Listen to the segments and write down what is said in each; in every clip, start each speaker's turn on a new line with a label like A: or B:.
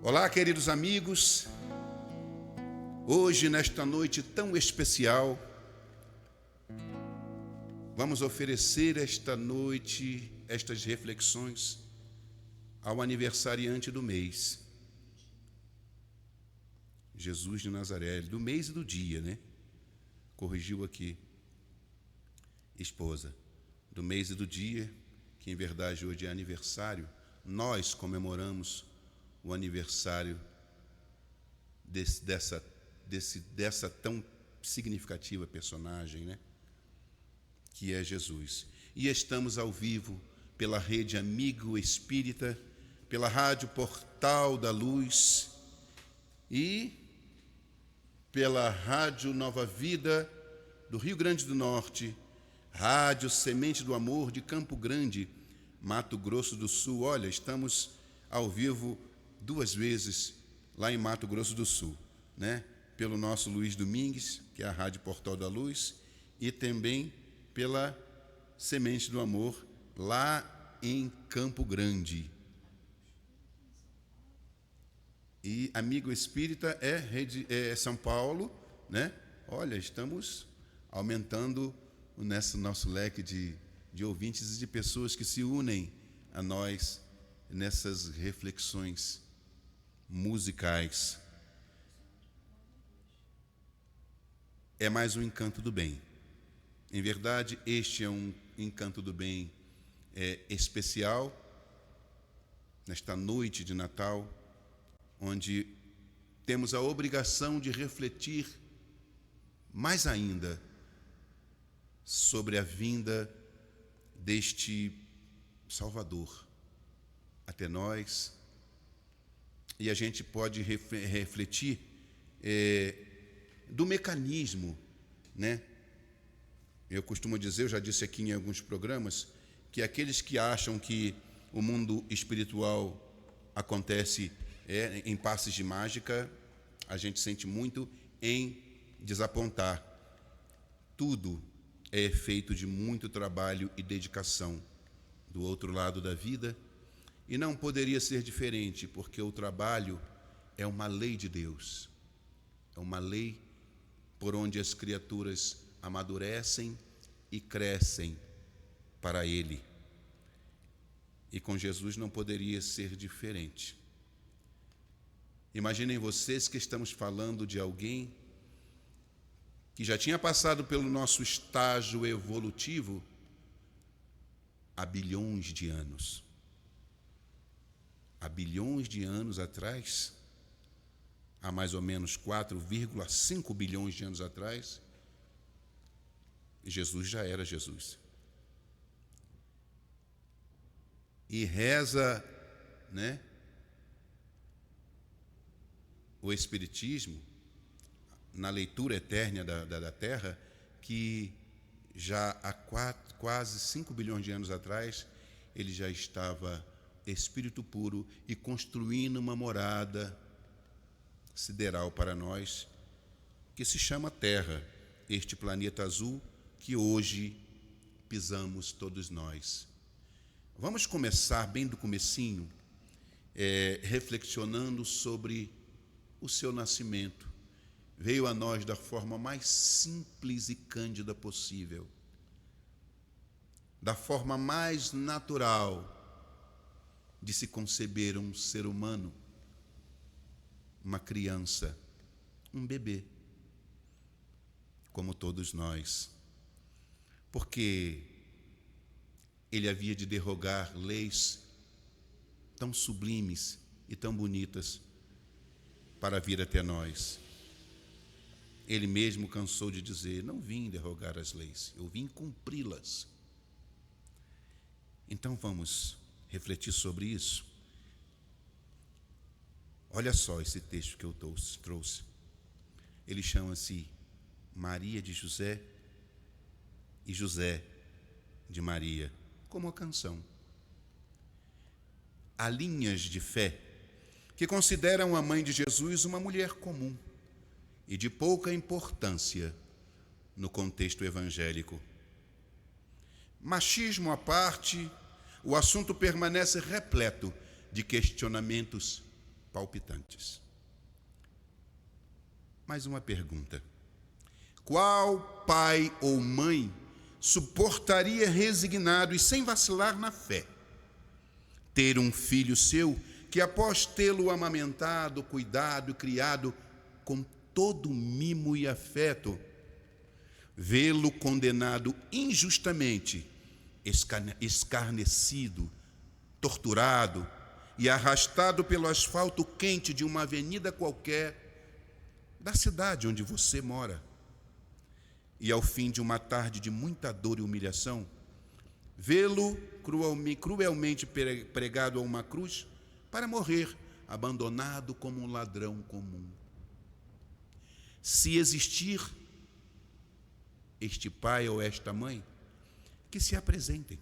A: Olá, queridos amigos. Hoje, nesta noite tão especial, vamos oferecer esta noite, estas reflexões ao aniversariante do mês, Jesus de Nazaré, do mês e do dia, né? Corrigiu aqui, esposa, do mês e do dia, que em verdade hoje é aniversário. Nós comemoramos o aniversário dessa tão significativa personagem, né? Que é Jesus. E estamos ao vivo pela rede Amigo Espírita, pela Rádio Portal da Luz e pela Rádio Nova Vida do Rio Grande do Norte, Rádio Semente do Amor de Campo Grande, Mato Grosso do Sul. Olha, estamos ao vivo 2 vezes lá em Mato Grosso do Sul, né? Pelo nosso Luiz Domingues, que é a Rádio Portal da Luz, e também pela Semente do Amor, lá em Campo Grande. E Amigo Espírita é São Paulo, né? Olha, estamos aumentando nesse nosso leque de ouvintes e de pessoas que se unem a nós nessas reflexões musicais. É mais um encanto do bem. Em verdade, este é um encanto do bem especial, nesta noite de Natal, onde temos a obrigação de refletir mais ainda sobre a vinda deste Salvador até nós. E a gente pode refletir do mecanismo, né? Eu costumo dizer, eu já disse aqui em alguns programas, que aqueles que acham que o mundo espiritual acontece em passes de mágica, a gente sente muito em desapontar. Tudo é feito de muito trabalho e dedicação do outro lado da vida. E não poderia ser diferente, porque o trabalho é uma lei de Deus. É uma lei por onde as criaturas amadurecem e crescem para Ele. E com Jesus não poderia ser diferente. Imaginem vocês que estamos falando de alguém que já tinha passado pelo nosso estágio evolutivo há bilhões de anos. Há bilhões de anos atrás, há mais ou menos 4,5 bilhões de anos atrás, Jesus já era Jesus. E reza, né, o Espiritismo, na leitura eterna da Terra, que já há quase 5 bilhões de anos atrás, ele já estava espírito puro e construindo uma morada sideral para nós, que se chama Terra, este planeta azul que hoje pisamos todos nós. Vamos começar bem do comecinho, reflexionando sobre o seu nascimento. Veio a nós da forma mais simples e cândida possível, da forma mais natural de se conceber um ser humano, uma criança, um bebê, como todos nós, porque ele havia de derrogar leis tão sublimes e tão bonitas para vir até nós. Ele mesmo cansou de dizer: não vim derrogar as leis, eu vim cumpri-las. Então vamos refletir sobre isso. Olha só esse texto que eu trouxe. Ele chama-se Maria de José e José de Maria, como a canção. Há linhas de fé que consideram a mãe de Jesus uma mulher comum e de pouca importância no contexto evangélico. Machismo à parte, o assunto permanece repleto de questionamentos palpitantes. Mais uma pergunta: qual pai ou mãe suportaria resignado e sem vacilar na fé ter um filho seu que, após tê-lo amamentado, cuidado e criado com todo mimo e afeto, vê-lo condenado injustamente, escarnecido, torturado e arrastado pelo asfalto quente de uma avenida qualquer da cidade onde você mora, e ao fim de uma tarde de muita dor e humilhação, vê-lo cruelmente pregado a uma cruz para morrer, abandonado como um ladrão comum? Se existir este pai ou esta mãe, que se apresentem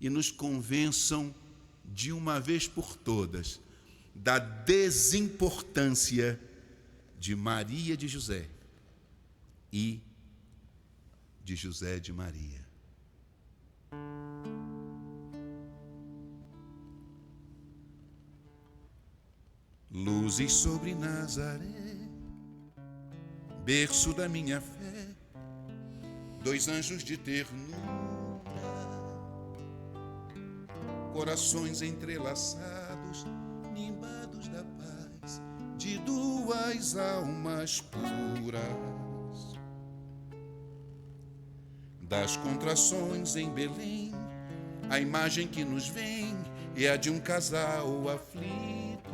A: e nos convençam de uma vez por todas da desimportância de Maria de José e de José de Maria. Luzes sobre Nazaré, berço da minha fé, dois anjos de ternura, corações entrelaçados, nimbados da paz de duas almas puras. Das contrações em Belém, a imagem que nos vem é a de um casal aflito,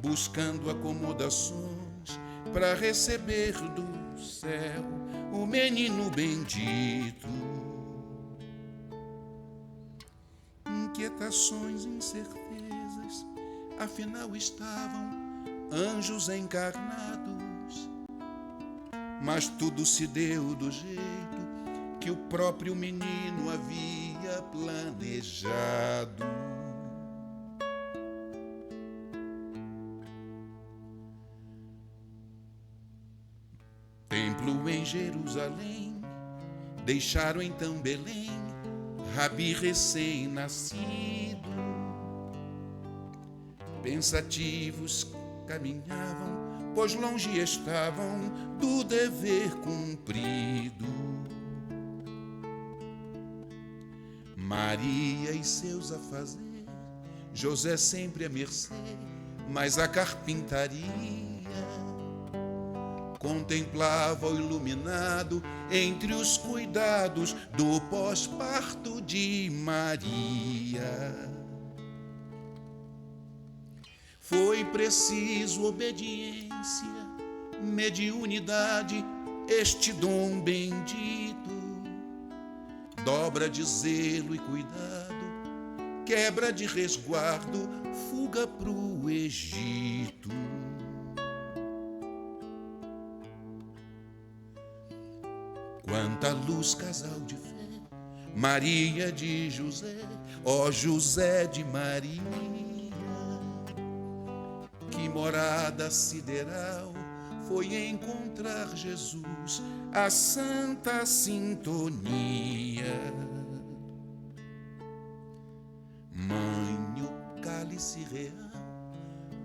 A: buscando acomodações para receber do céu o menino bendito. Inquietações, incertezas, afinal estavam anjos encarnados, mas tudo se deu do jeito que o próprio menino havia planejado. Templo em Jerusalém, deixaram então Belém, Rabi recém-nascido. Pensativos caminhavam, pois longe estavam do dever cumprido. Maria e seus afazeres, José sempre à mercê, mas a carpintaria contemplava o iluminado entre os cuidados do pós-parto de Maria. Foi preciso obediência, mediunidade, este dom bendito, dobra de zelo e cuidado, quebra de resguardo, fuga pro Egito. Quanta luz, casal de fé, Maria de José, ó José de Maria, que morada sideral foi encontrar Jesus, a santa sintonia. Mãe, o cálice real,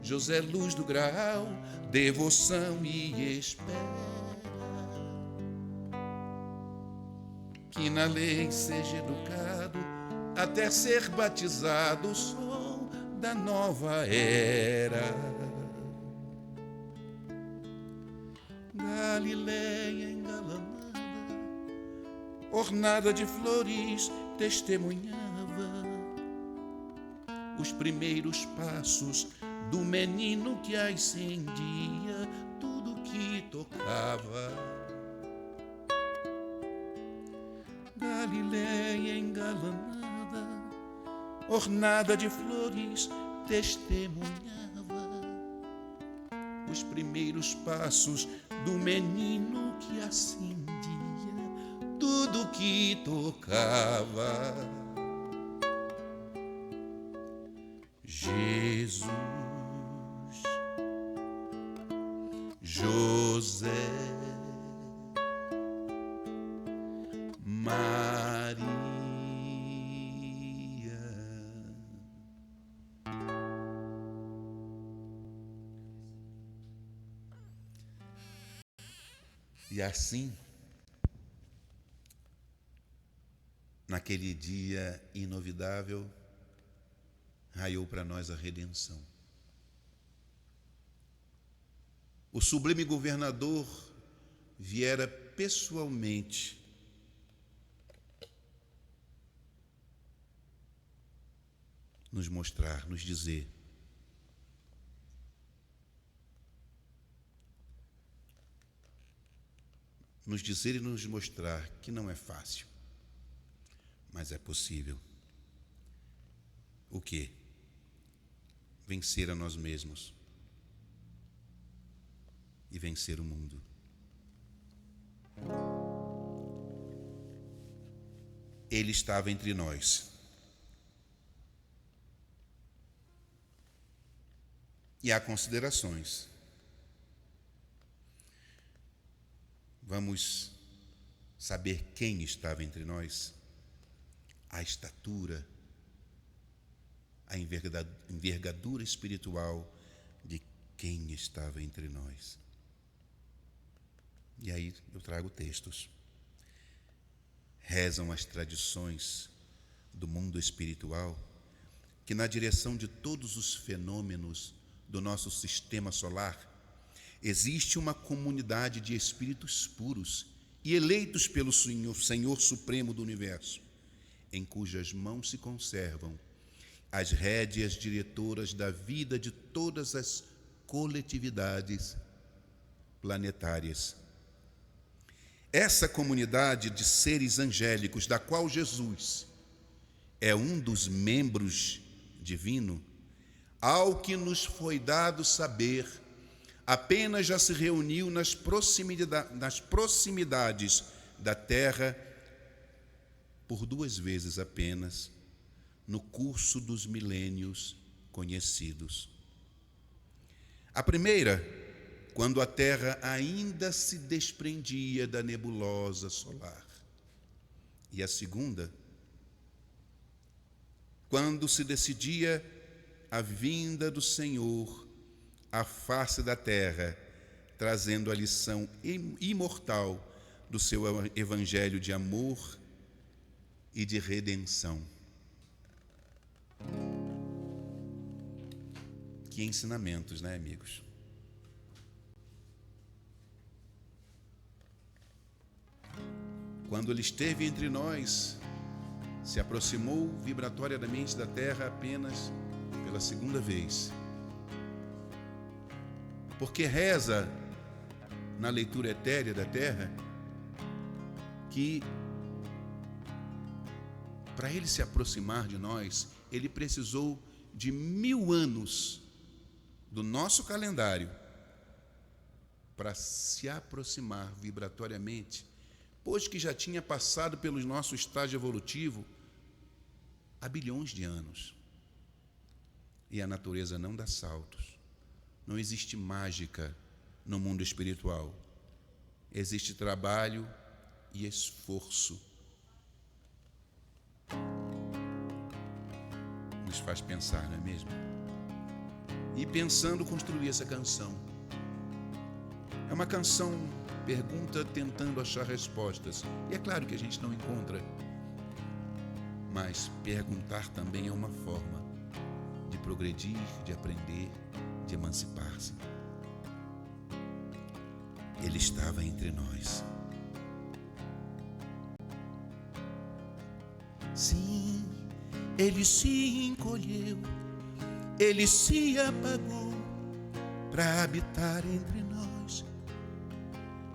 A: José, luz do graal, devoção e espera. Que na lei seja educado até ser batizado o sol da nova era. Galileia engalanada, ornada de flores, testemunhava os primeiros passos do menino que acendia tudo que tocava. Galileia engalanada, ornada de flores, testemunhava os primeiros passos do menino que acendia tudo que tocava. Jesus, José, Maria. E assim, naquele dia inovidável, raiou para nós a redenção. O sublime governador viera pessoalmente nos mostrar, nos dizer e nos mostrar que não é fácil, mas é possível. O quê? Vencer a nós mesmos e vencer o mundo. Ele estava entre nós. E há considerações. Vamos saber quem estava entre nós, a estatura, a envergadura espiritual de quem estava entre nós. E aí eu trago textos. Rezam as tradições do mundo espiritual que, na direção de todos os fenômenos do nosso sistema solar, existe uma comunidade de espíritos puros e eleitos pelo Senhor Supremo do Universo, em cujas mãos se conservam as rédeas diretoras da vida de todas as coletividades planetárias. Essa comunidade de seres angélicos, da qual Jesus é um dos membros divino, ao que nos foi dado saber, apenas já se reuniu nas proximidades da Terra por 2 vezes apenas, no curso dos milênios conhecidos. A primeira, quando a Terra ainda se desprendia da nebulosa solar. E a segunda, quando se decidia a vinda do Senhor à face da terra, trazendo a lição imortal do seu evangelho de amor e de redenção. Que ensinamentos, né, amigos? Quando ele esteve entre nós, se aproximou vibratoriamente da terra apenas pela segunda vez. Porque reza na leitura etérea da terra que para ele se aproximar de nós, ele precisou de 1000 anos do nosso calendário para se aproximar vibratoriamente, pois que já tinha passado pelo nosso estágio evolutivo há bilhões de anos. E a natureza não dá saltos. Não existe mágica no mundo espiritual. Existe trabalho e esforço. Nos faz pensar, não é mesmo? E pensando, construir essa canção. É uma canção pergunta tentando achar respostas. E é claro que a gente não encontra. Mas perguntar também é uma forma de progredir, de aprender, de emancipar-se. Ele estava entre nós. Sim, ele se encolheu, ele se apagou para habitar entre nós.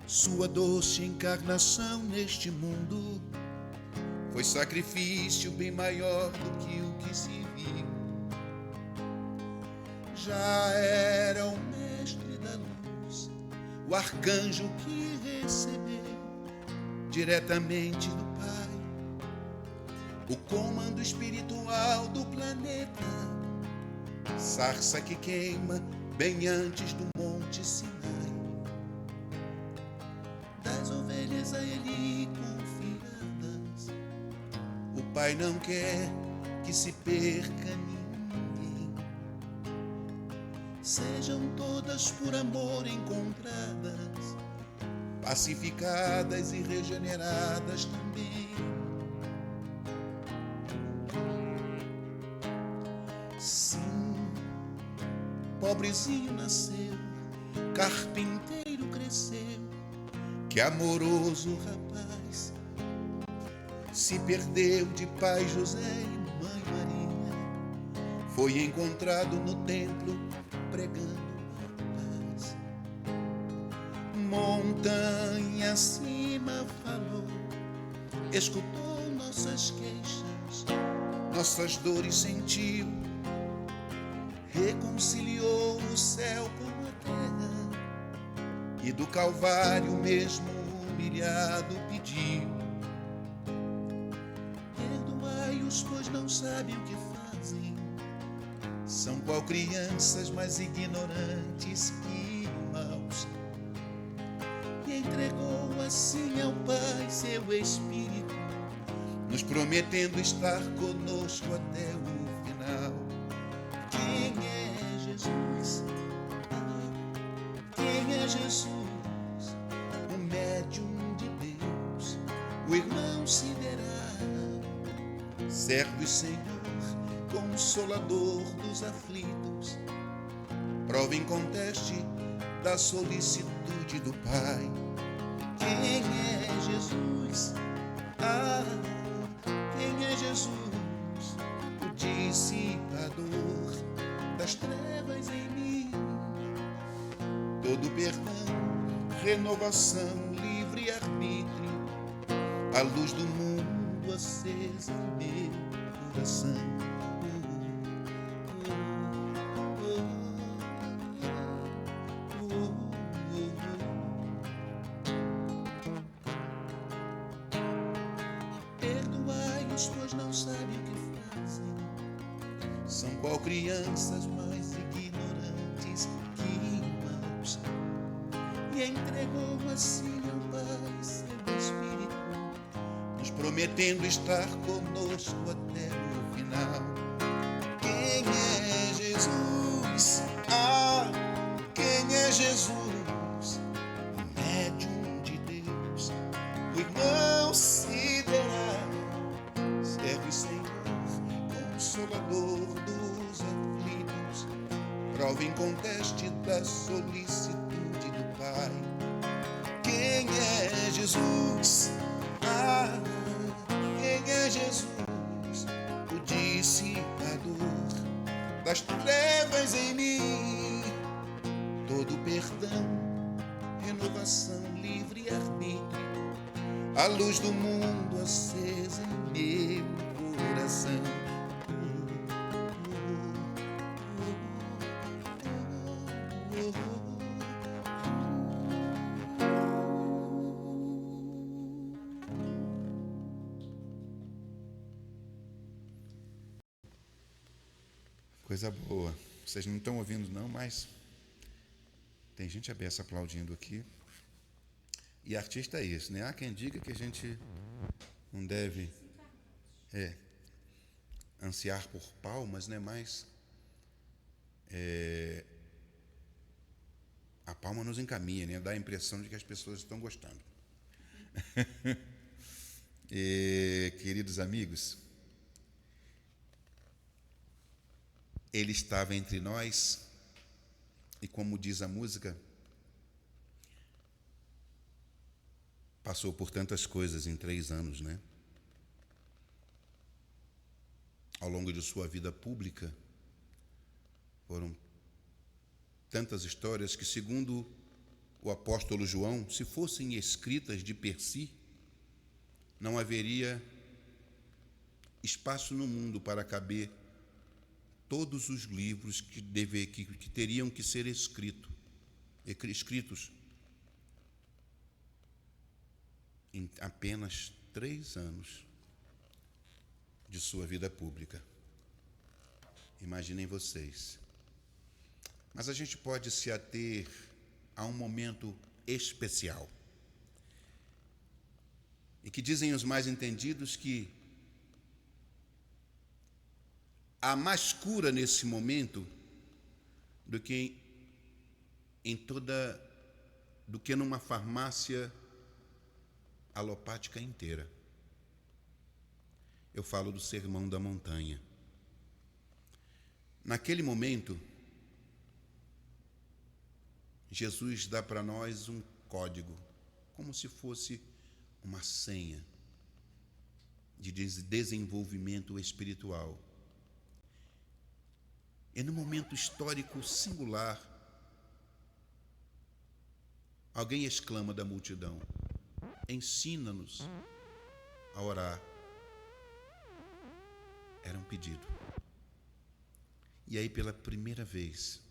A: Sua doce encarnação neste mundo foi sacrifício bem maior do que o que se viu. Já era o mestre da luz, o arcanjo que recebeu diretamente do Pai o comando espiritual do planeta, sarça que queima bem antes do Monte Sinai. Das ovelhas a ele confiadas, o Pai não quer que se perca ninguém. Sejam todas por amor encontradas pacificadas e regeneradas também. Sim, pobrezinho nasceu, carpinteiro cresceu, que amoroso rapaz se perdeu de pai José e mãe Maria, foi encontrado no templo pregando paz. Montanha acima falou, escutou nossas queixas, nossas dores sentiu, reconciliou o céu com a terra e do Calvário mesmo humilhado pediu: perdoai-os, pois não sabem o que fazem. São qual crianças mais ignorantes que maus. E entregou assim ao Pai seu Espírito, nos prometendo estar conosco até o final. Quem é Jesus? Quem é Jesus? O médium de Deus, o irmão sideral, servo e Senhor, consolador dos aflitos, prova inconteste da solicitude do Pai. Quem é Jesus? Quem é Jesus? O dissipador das trevas em mim. Todo perdão, renovação, livre arbítrio, a luz do mundo acesa em meu coração. Perdoai-os, pois não sabem o que fazem. São qual crianças mais ignorantes que maus. E entregou assim ao Pai seu Espírito, nos prometendo estar conosco até o final. Quem é Jesus? Quem é Jesus? O médium de Deus, o irmão sideral, servo e Senhor, consolador dos aflitos, prova inconteste da solicitude do Pai. Quem é Jesus? Quem é Jesus? O dissipador das trevas em mim. Todo perdão, renovação, livre arbítrio, a luz do mundo acesa em meu coração. Coisa boa. Vocês não estão ouvindo não, mas tem gente a beça aplaudindo aqui. E artista é isso, né? Há quem diga que a gente não deve ansiar por palmas, né? Mas a palma nos encaminha, né? Dá a impressão de que as pessoas estão gostando. Queridos amigos, Ele estava entre nós e, como diz a música, passou por tantas coisas em 3 anos, né? Ao longo de sua vida pública, foram tantas histórias que, segundo o apóstolo João, se fossem escritas de per si, não haveria espaço no mundo para caber todos os livros que teriam que ser escritos em apenas 3 anos de sua vida pública. Imaginem vocês. Mas a gente pode se ater a um momento especial. E que dizem os mais entendidos que há mais cura nesse momento do que em toda do que numa farmácia alopática inteira. Eu falo do Sermão da Montanha. Naquele momento, Jesus dá para nós um código, como se fosse uma senha de desenvolvimento espiritual. E num momento histórico singular, alguém exclama da multidão: ensina-nos a orar. Era um pedido. E aí, pela primeira vez,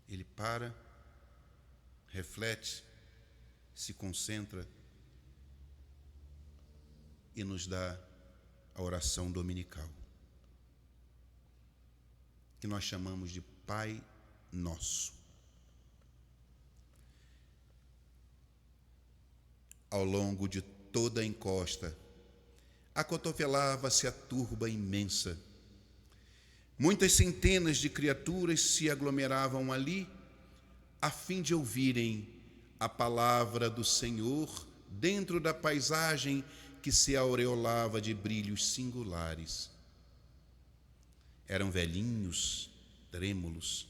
A: ele para, reflete, se concentra e nos dá a oração dominical, que nós chamamos de Pai Nosso. Ao longo de toda a encosta, acotovelava-se a turba imensa. Muitas centenas de criaturas se aglomeravam ali, a fim de ouvirem a palavra do Senhor dentro da paisagem que se aureolava de brilhos singulares. Eram velhinhos, trêmulos,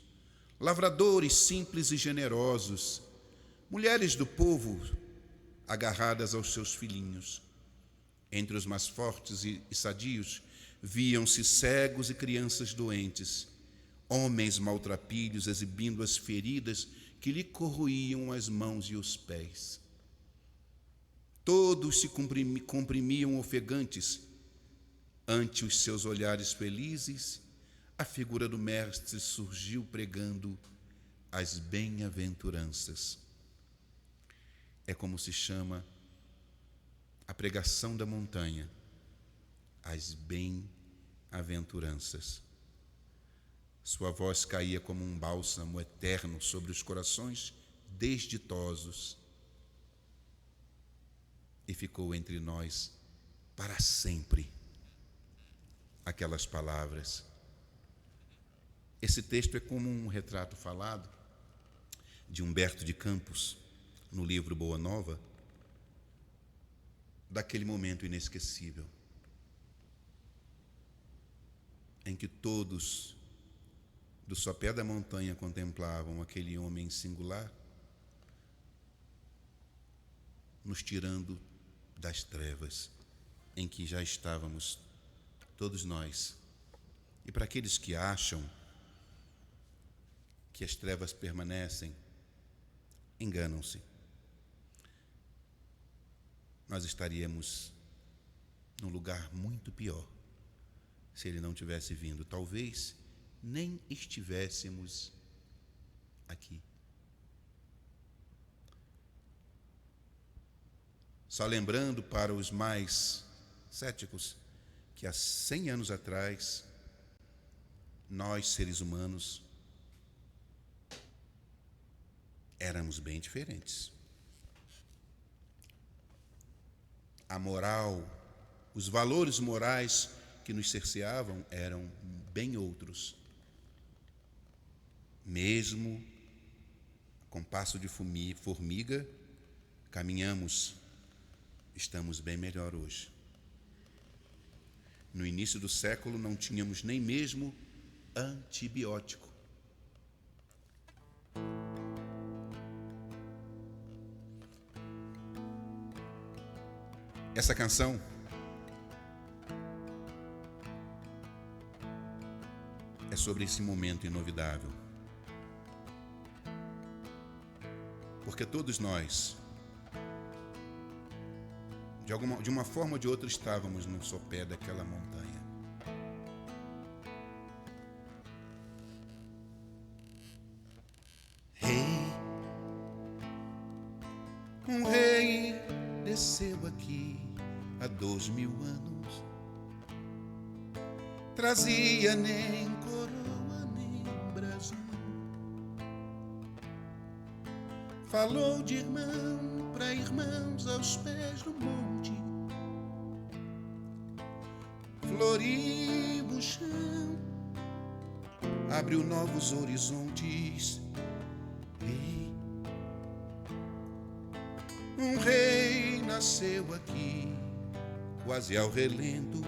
A: lavradores simples e generosos, mulheres do povo agarradas aos seus filhinhos. Entre os mais fortes e sadios, viam-se cegos e crianças doentes, homens maltrapilhos exibindo as feridas que lhe corroíam as mãos e os pés. Todos se comprimiam ofegantes. Ante os seus olhares felizes, a figura do Mestre surgiu pregando as bem-aventuranças. É como se chama a pregação da montanha, as bem-aventuranças. Sua voz caía como um bálsamo eterno sobre os corações desditosos e ficou entre nós para sempre aquelas palavras. Esse texto é como um retrato falado de Humberto de Campos, no livro Boa Nova, daquele momento inesquecível, em que todos do sopé da montanha contemplavam aquele homem singular, nos tirando das trevas em que já estávamos todos nós. E para aqueles que acham que as trevas permanecem, enganam-se. Nós estaríamos num lugar muito pior se ele não tivesse vindo. Talvez nem estivéssemos aqui. Só lembrando para os mais céticos que há 100 anos atrás, nós, seres humanos, éramos bem diferentes. A moral, os valores morais que nos cerceavam eram bem outros. Mesmo com passo de formiga, caminhamos, estamos bem melhor hoje. No início do século não tínhamos nem mesmo antibiótico. Essa canção é sobre esse momento inovidável. Porque todos nós, de uma forma ou de outra, estávamos no sopé daquela montanha. Um rei desceu aqui há 2000 anos, trazia nem coroa nem brasão, falou de irmão para irmãos aos pés do monte, floriu o chão, abriu novos horizontes. Um rei nasceu aqui, quase ao relento.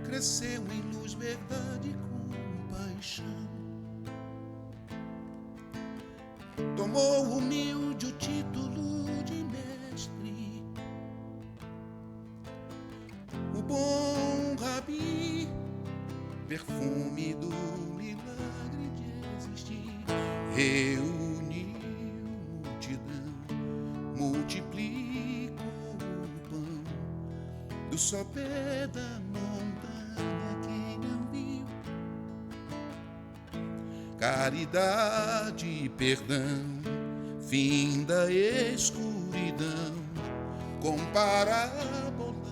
A: Cresceu em luz, verdade e compaixão. Tomou humilde o título de mestre. O bom rabi, perfume do milagre de existir, reuniu multidão, multiplicou o pão do sopé da montanha. Quem não viu caridade e perdão, fim da escuridão, com parábolas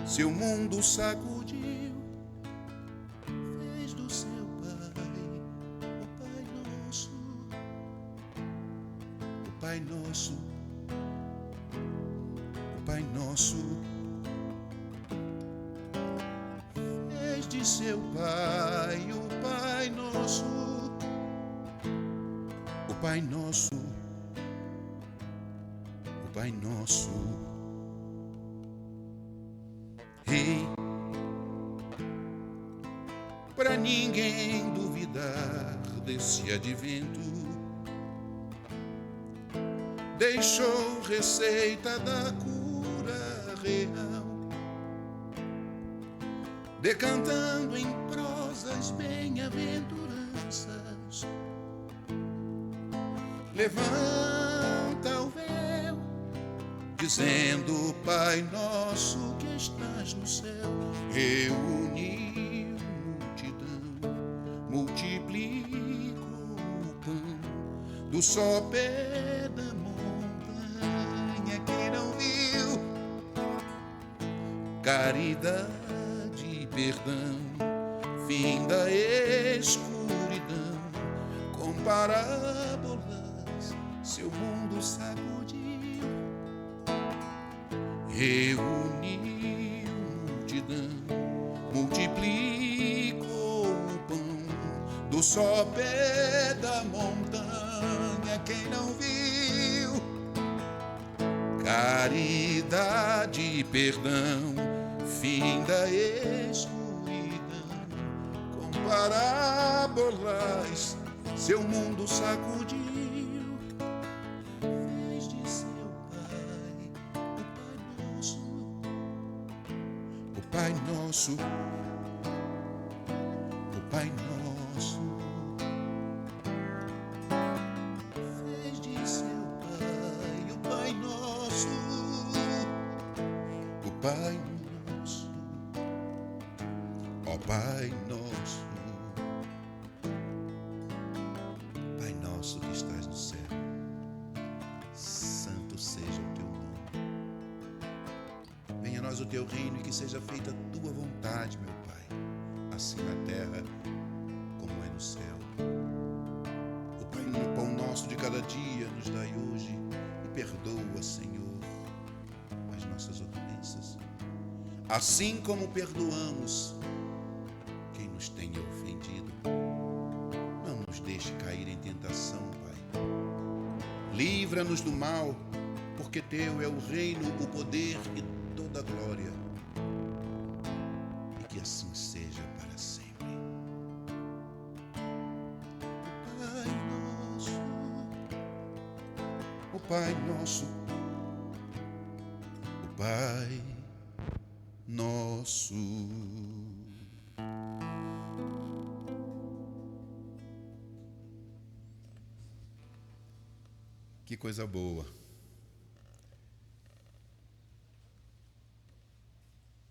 A: seu mundo sacudiu, fez do seu Pai o Pai Nosso, o Pai Nosso, o Pai Nosso. Fez de seu Pai o Pai Nosso, o Pai Nosso, o Pai Nosso. Rei, pra ninguém duvidar desse advento, deixou receita da cura real, decantando em prosas bem-aventuranças. Levanta o véu, dizendo: Pai nosso que estás no céu. Reuniu multidão, multiplicou o pão do sopé da montanha. Quem não viu caridade e perdão, fim da escuridão, com parábolas seu mundo sacudiu, reuniu multidão, multiplicou o pão do sopé da montanha. Quem não viu caridade e perdão, fim da escuridão, com parábolas seu mundo sacudiu, fez de seu Pai o Pai Nosso, o Pai Nosso, o Pai Nosso. Fez de seu Pai o Pai Nosso, o Pai Nosso, ó Pai Nosso. Pai nosso que estás no céu, santo seja o teu nome. Venha a nós o teu reino e que seja feita a tua vontade, meu Pai, assim na terra como é no céu. O pão nosso de cada dia nos dai hoje, e perdoa, Senhor, as nossas ofensas, assim como perdoamos quem nos tenha ofendido. Não nos deixe cair em tentação, Pai. Livra-nos do mal, porque teu é o reino, o poder e toda a glória. E que assim seja para sempre. O Pai Nosso, o Pai Nosso. Que coisa boa.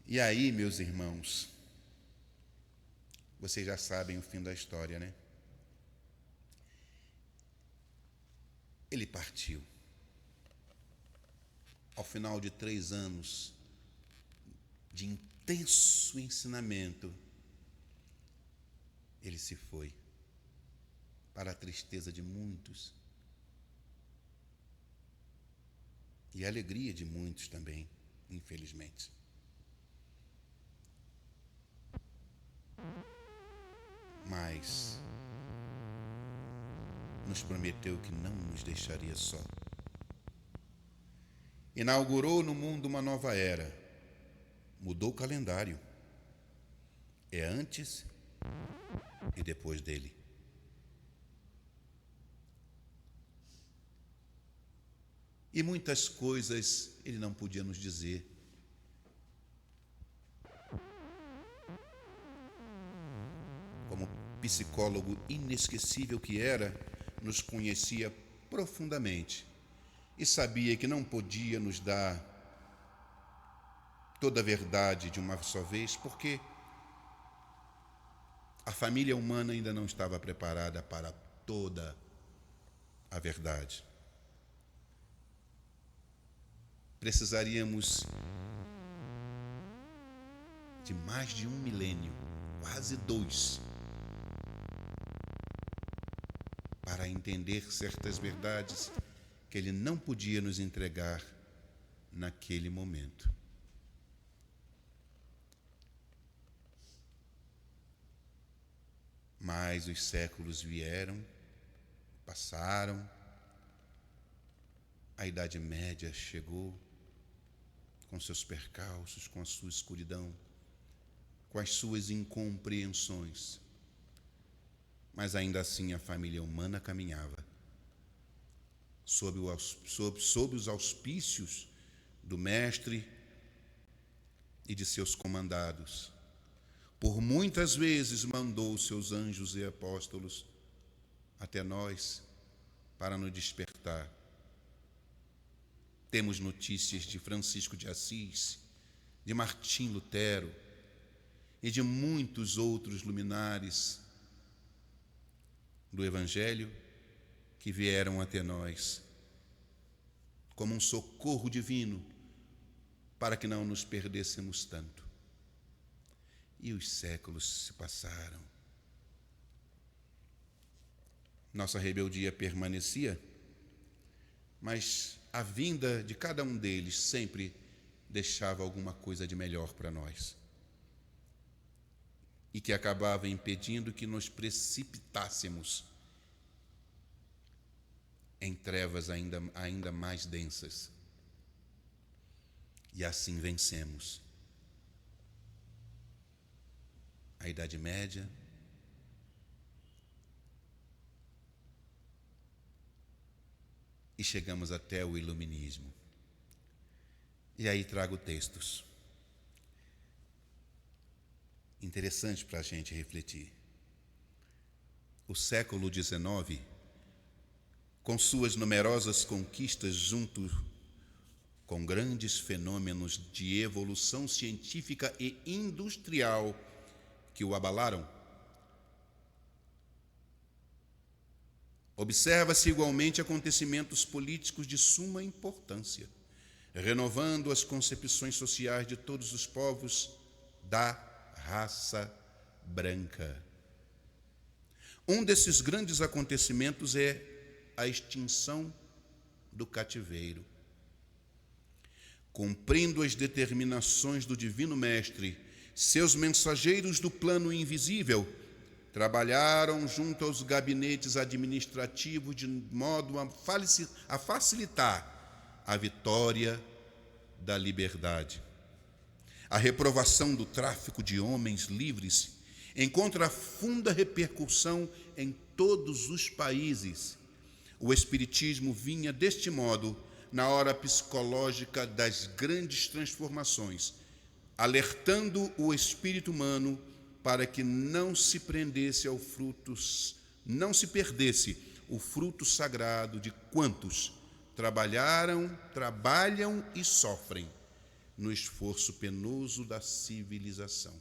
A: E aí, meus irmãos, vocês já sabem o fim da história, né? Ele partiu. Ao final de 3 anos de intenso ensinamento, ele se foi, para a tristeza de muitos e a alegria de muitos também, infelizmente. Mas nos prometeu que não nos deixaria só. Inaugurou no mundo uma nova era, mudou o calendário. É antes e depois dele. E muitas coisas ele não podia nos dizer. Como psicólogo inesquecível que era, nos conhecia profundamente e sabia que não podia nos dar toda a verdade de uma só vez, porque a família humana ainda não estava preparada para toda a verdade. Precisaríamos de mais de 1 milênio, quase 2, para entender certas verdades que ele não podia nos entregar naquele momento. Mas os séculos vieram, passaram, a Idade Média chegou, com seus percalços, com a sua escuridão, com as suas incompreensões. Mas ainda assim a família humana caminhava sob os auspícios do Mestre e de seus comandados. Por muitas vezes mandou seus anjos e apóstolos até nós para nos despertar. Temos notícias de Francisco de Assis, de Martim Lutero e de muitos outros luminares do Evangelho que vieram até nós como um socorro divino para que não nos perdêssemos tanto. E os séculos se passaram. Nossa rebeldia permanecia, mas a vinda de cada um deles sempre deixava alguma coisa de melhor para nós e que acabava impedindo que nos precipitássemos em trevas ainda mais densas. E assim vencemos a Idade Média, e chegamos até o Iluminismo. E aí trago textos interessantes para a gente refletir. O século XIX, com suas numerosas conquistas junto com grandes fenômenos de evolução científica e industrial que o abalaram, observa-se igualmente acontecimentos políticos de suma importância, renovando as concepções sociais de todos os povos da raça branca. Um desses grandes acontecimentos é a extinção do cativeiro. Cumprindo as determinações do Divino Mestre, seus mensageiros do plano invisível trabalharam junto aos gabinetes administrativos de modo a facilitar a vitória da liberdade. A reprovação do tráfico de homens livres encontra funda repercussão em todos os países. O Espiritismo vinha, deste modo, na hora psicológica das grandes transformações, alertando o espírito humano para que não se perdesse o fruto sagrado de quantos trabalham e sofrem no esforço penoso da civilização.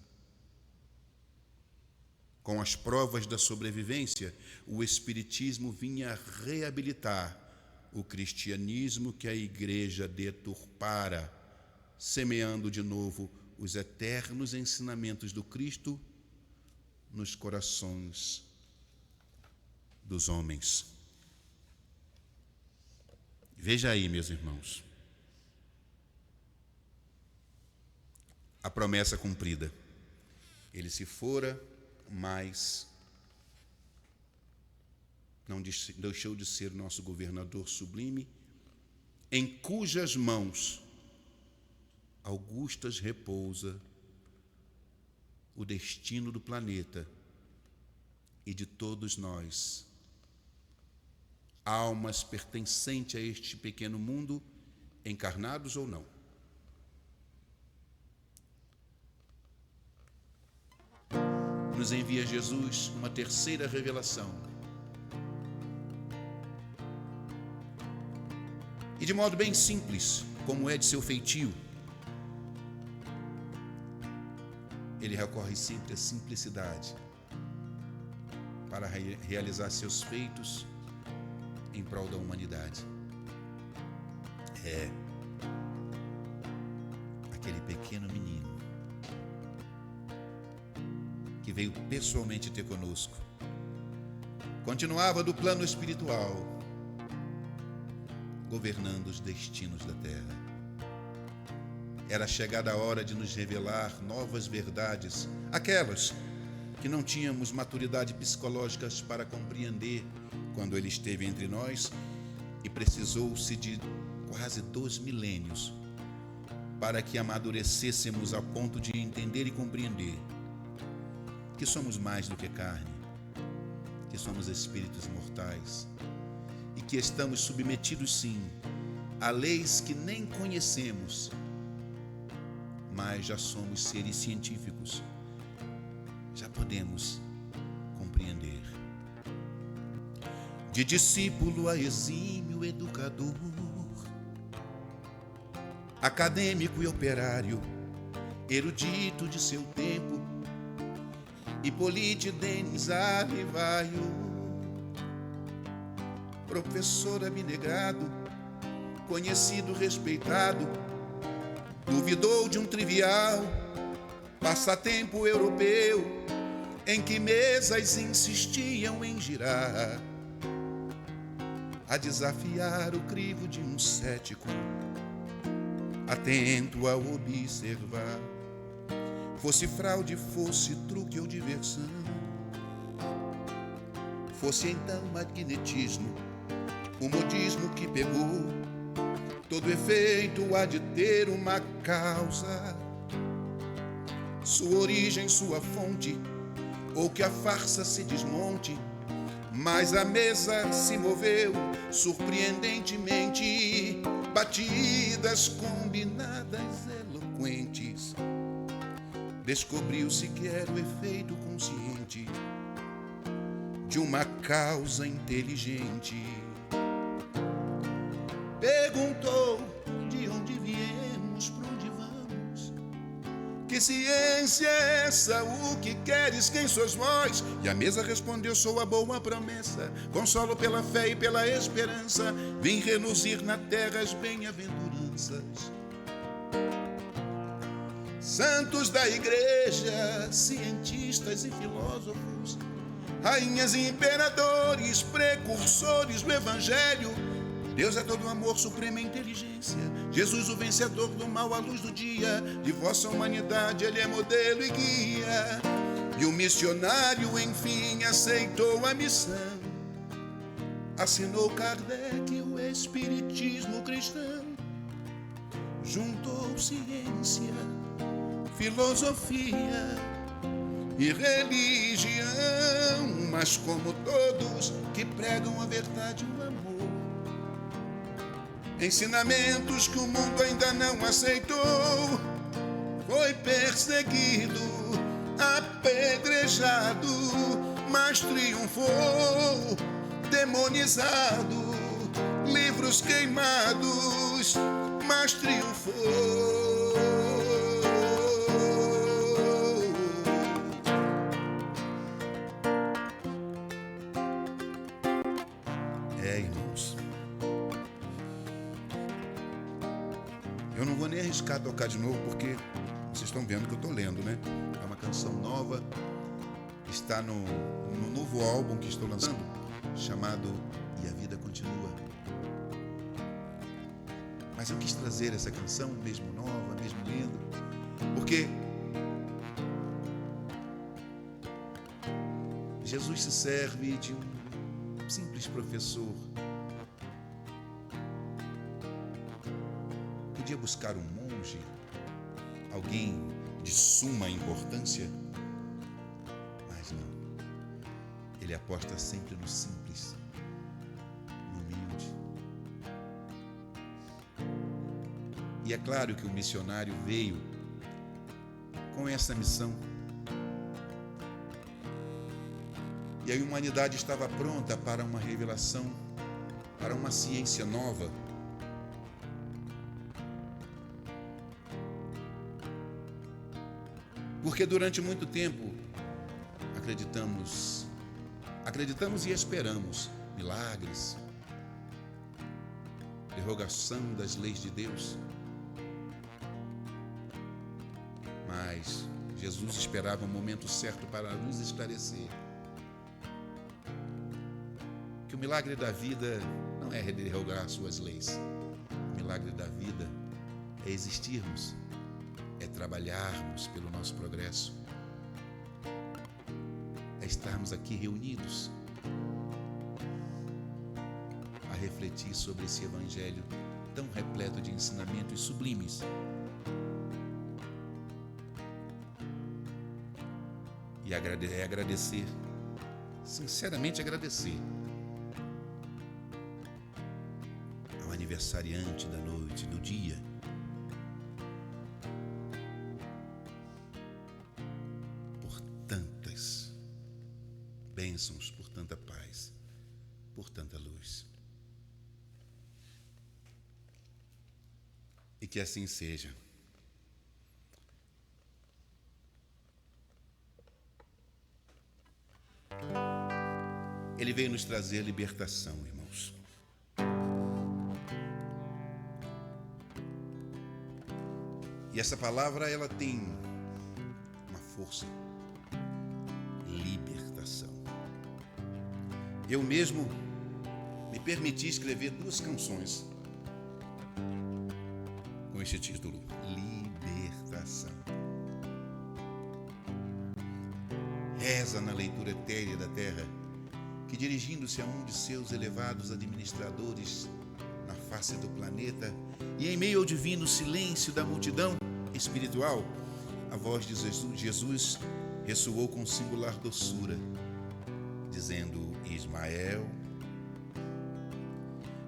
A: Com as provas da sobrevivência, o Espiritismo vinha reabilitar o cristianismo que a Igreja deturpara, semeando de novo os eternos ensinamentos do Cristo nos corações dos homens. Veja aí, meus irmãos, a promessa cumprida. Ele se fora, mas não deixou de ser nosso governador sublime, em cujas mãos augustas repousa o destino do planeta e de todos nós, almas pertencentes a este pequeno mundo, encarnados ou não. Nos envia Jesus uma terceira revelação. E de modo bem simples, como é de seu feitio, ele recorre sempre à simplicidade para realizar seus feitos em prol da humanidade. É aquele pequeno menino que veio pessoalmente ter conosco, continuava do plano espiritual, governando os destinos da terra. Era chegada a hora de nos revelar novas verdades, aquelas que não tínhamos maturidade psicológica para compreender quando ele esteve entre nós, e precisou-se de quase 2 milênios para que amadurecêssemos a ponto de entender e compreender que somos mais do que carne, que somos espíritos mortais e que estamos submetidos, sim, a leis que nem conhecemos, mas já somos seres científicos, já podemos compreender. De discípulo a exímio educador, acadêmico e operário, erudito de seu tempo, Hipólite Denis Arrivaio, professor abnegado, conhecido, respeitado, duvidou de um trivial passatempo europeu em que mesas insistiam em girar, a desafiar o crivo de um cético, atento a observar. Fosse fraude, fosse truque ou diversão, fosse então magnetismo, o modismo que pegou, todo efeito há de ter uma causa, sua origem, sua fonte, ou que a farsa se desmonte, mas a mesa se moveu surpreendentemente, batidas combinadas eloquentes. Descobriu-se que era o efeito consciente de uma causa inteligente. Perguntou de onde viemos, para onde vamos, que ciência é essa, o que queres, quem sois vós? E a mesa respondeu: sou a boa promessa, consolo pela fé e pela esperança, vim reluzir na terra as bem-aventuranças. Santos da igreja, cientistas e filósofos, rainhas e imperadores, precursores do evangelho. Deus é todo amor, suprema inteligência, Jesus o vencedor do mal, a luz do dia, de vossa humanidade ele é modelo e guia. E o missionário enfim aceitou a missão, assinou Kardec o espiritismo cristão, juntou ciência, filosofia e religião, mas como todos que pregam a verdade e o amor, ensinamentos que o mundo ainda não aceitou, foi perseguido, apedrejado, mas triunfou, demonizado, livros queimados, mas triunfou. Irmãos, eu não vou nem arriscar tocar de novo, porque vocês estão vendo que eu estou lendo, né? É uma canção nova, está no novo álbum que estou lançando, chamado E a Vida Continua. Mas eu quis trazer essa canção, mesmo nova, mesmo linda, porque Jesus se serve de um simples simples professor podia buscar um monge, alguém de suma importância, mas não. Ele aposta sempre no simples, no humilde. E é claro que o missionário veio com essa missão. E a humanidade estava pronta para uma revelação, para uma ciência nova. Porque durante muito tempo acreditamos e esperamos milagres, prorrogação das leis de Deus. Mas Jesus esperava o momento certo para nos esclarecer que o milagre da vida não é derrogar suas leis. O milagre da vida é existirmos, é trabalharmos pelo nosso progresso, é estarmos aqui reunidos a refletir sobre esse evangelho tão repleto de ensinamentos sublimes. E agradecer, sinceramente agradecer ao aniversariante da noite, do dia, por tantas bênçãos, por tanta paz, por tanta luz. E que assim seja. Ele veio nos trazer libertação, irmãos. E essa palavra, ela tem uma força. Libertação. Eu mesmo me permiti escrever 2 canções com este título: Libertação. Reza na leitura etérea da terra que, dirigindo-se a um de seus elevados administradores na face do planeta e em meio ao divino silêncio da multidão espiritual, a voz de Jesus ressoou com singular doçura, dizendo: Ismael,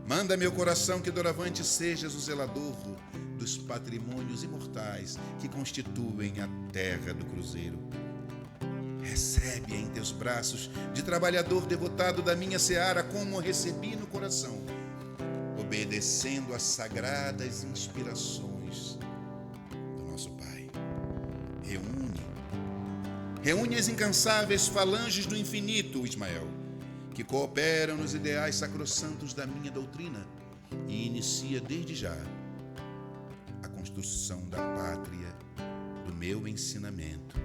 A: manda meu coração que doravante sejas o zelador dos patrimônios imortais que constituem a terra do cruzeiro. Recebe em teus braços, de trabalhador devotado da minha seara, como recebi no coração, obedecendo às sagradas inspirações do nosso Pai. Reúne as incansáveis falanges do infinito, Ismael, que cooperam nos ideais sacrossantos da minha doutrina, e inicia desde já a construção da pátria do meu ensinamento.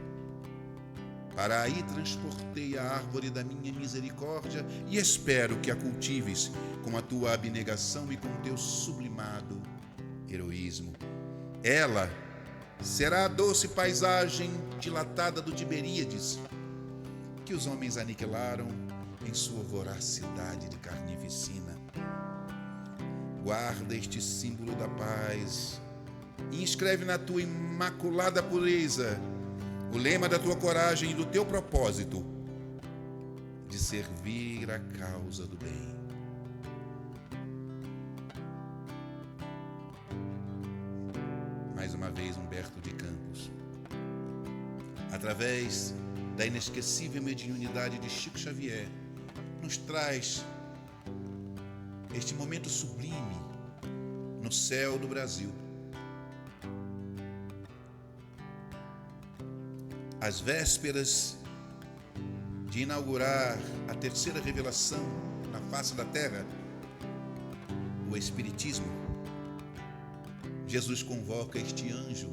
A: Para aí transportei a árvore da minha misericórdia e espero que a cultives com a tua abnegação e com teu sublimado heroísmo. Ela será a doce paisagem dilatada do Tiberíades, que os homens aniquilaram em sua voracidade de carnificina. Guarda este símbolo da paz e inscreve na tua imaculada pureza o lema da tua coragem e do teu propósito de servir a causa do bem. Mais uma vez, Humberto de Campos, através da inesquecível mediunidade de Chico Xavier, nos traz este momento sublime no céu do Brasil. Às vésperas de inaugurar a terceira revelação na face da terra, o Espiritismo, Jesus convoca este anjo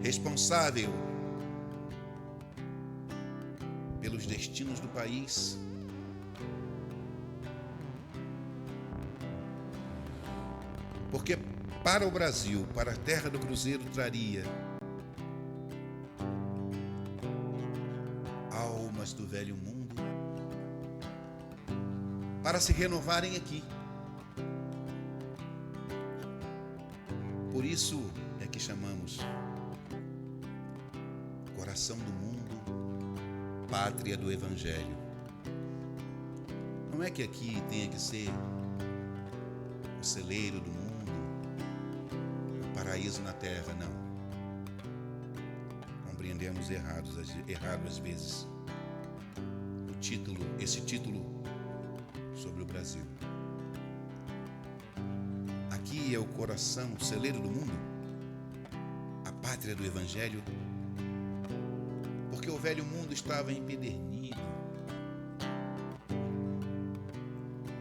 A: responsável pelos destinos do país, porque para o Brasil, para a terra do cruzeiro, traria almas do velho mundo para se renovarem aqui. Por isso é que chamamos coração do mundo, pátria do Evangelho. Não é que aqui tenha que ser o celeiro do mundo, o paraíso na terra, não. Compreendemos errado às vezes esse título sobre o Brasil. Aqui é o coração, o celeiro do mundo, a pátria do Evangelho, porque o velho mundo estava empedernido.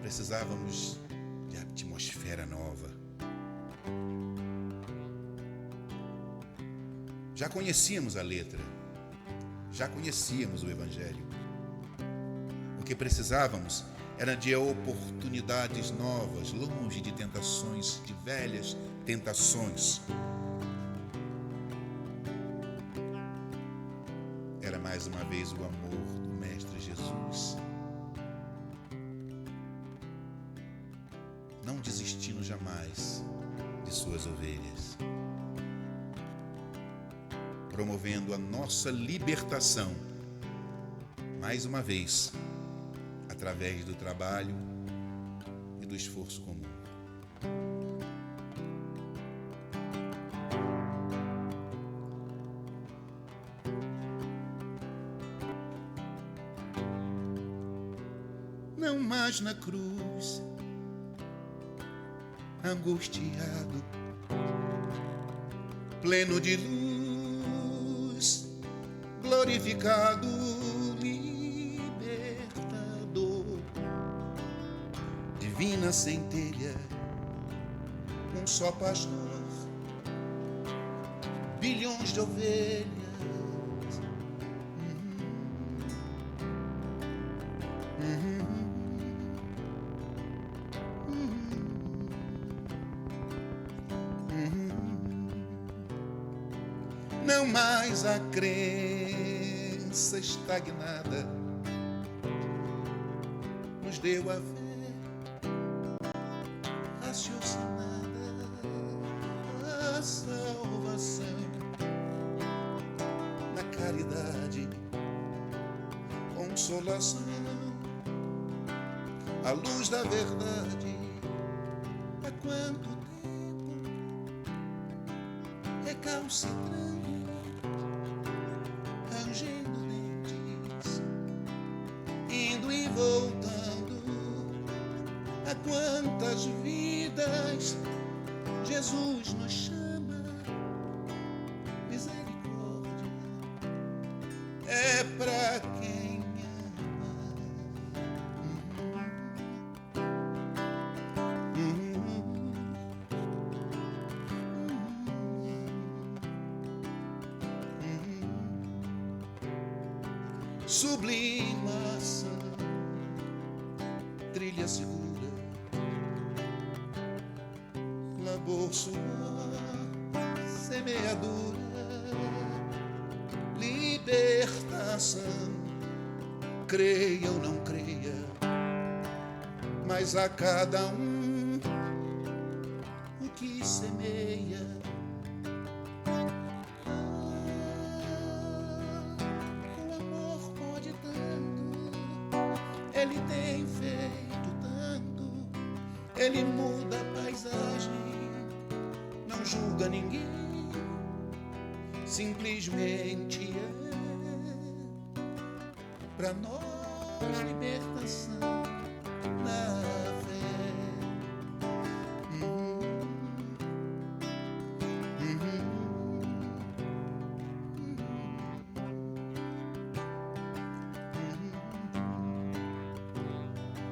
A: Precisávamos de atmosfera nova. Já conhecíamos a letra, já conhecíamos o Evangelho. O que precisávamos era de oportunidades novas, longe de tentações, de velhas tentações. Era mais uma vez o amor do Mestre Jesus, não desistindo jamais de suas ovelhas, promovendo a nossa libertação, mais uma vez, através do trabalho e do esforço comum. Não mais na cruz, angustiado, pleno de luz, glorificado, divina centelha, um só pastor, bilhões de ovelhas. Não mais a crença estagnada nos deu a fé raciocinada, a salvação na caridade, consolação, a luz da verdade. Há quanto tempo recalcitrando, rangendo dentes, indo e voltando. Há quantas vidas Jesus nos chama, misericórdia é pra quem ama. Sublimação, trilha segura, labor, suor, semeadura, libertação. Creia ou não creia, mas a cada um o que semeia. Ele tem feito tanto, ele muda a paisagem, não julga ninguém, simplesmente é pra nós libertação na fé.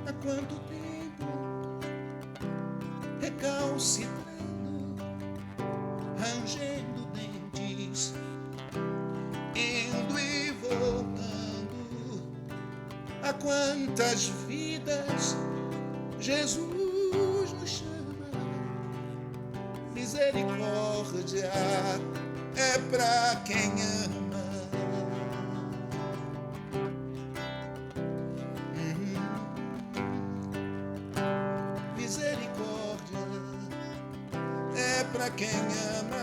A: Há quanto tempo recalcitrando, rangendo dentes, indo e voltando. Há quantas vidas Jesus nos chama, misericórdia é pra quem ama. quem ama.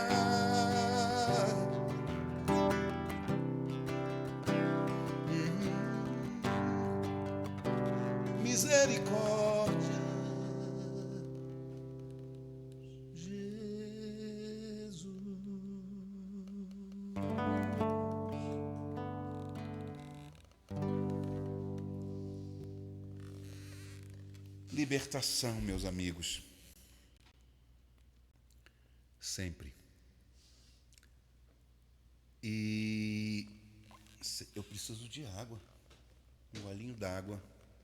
A: Misericórdia, Jesus. Libertação, meus amigos. Sempre. E eu preciso de água. Um golinho d'água.